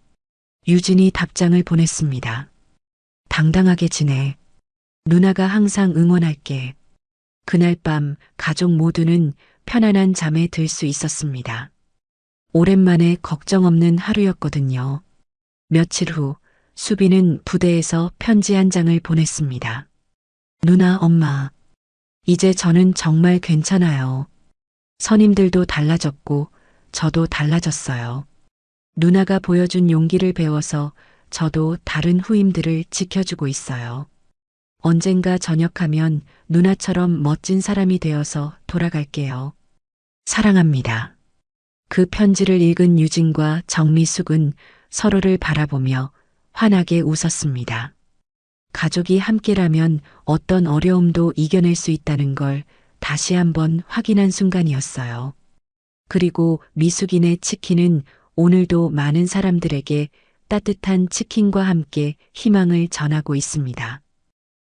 유진이 답장을 보냈습니다. 당당하게 지내. 누나가 항상 응원할게. 그날 밤 가족 모두는 편안한 잠에 들 수 있었습니다. 오랜만에 걱정 없는 하루였거든요. 며칠 후 수빈은 부대에서 편지 한 장을 보냈습니다. 누나, 엄마. 이제 저는 정말 괜찮아요. 선임들도 달라졌고 저도 달라졌어요. 누나가 보여준 용기를 배워서 저도 다른 후임들을 지켜주고 있어요. 언젠가 전역하면 누나처럼 멋진 사람이 되어서 돌아갈게요. 사랑합니다. 그 편지를 읽은 유진과 정미숙은 서로를 바라보며 환하게 웃었습니다. 가족이 함께라면 어떤 어려움도 이겨낼 수 있다는 걸 다시 한번 확인한 순간이었어요. 그리고 미숙이네 치킨은 오늘도 많은 사람들에게 따뜻한 치킨과 함께 희망을 전하고 있습니다.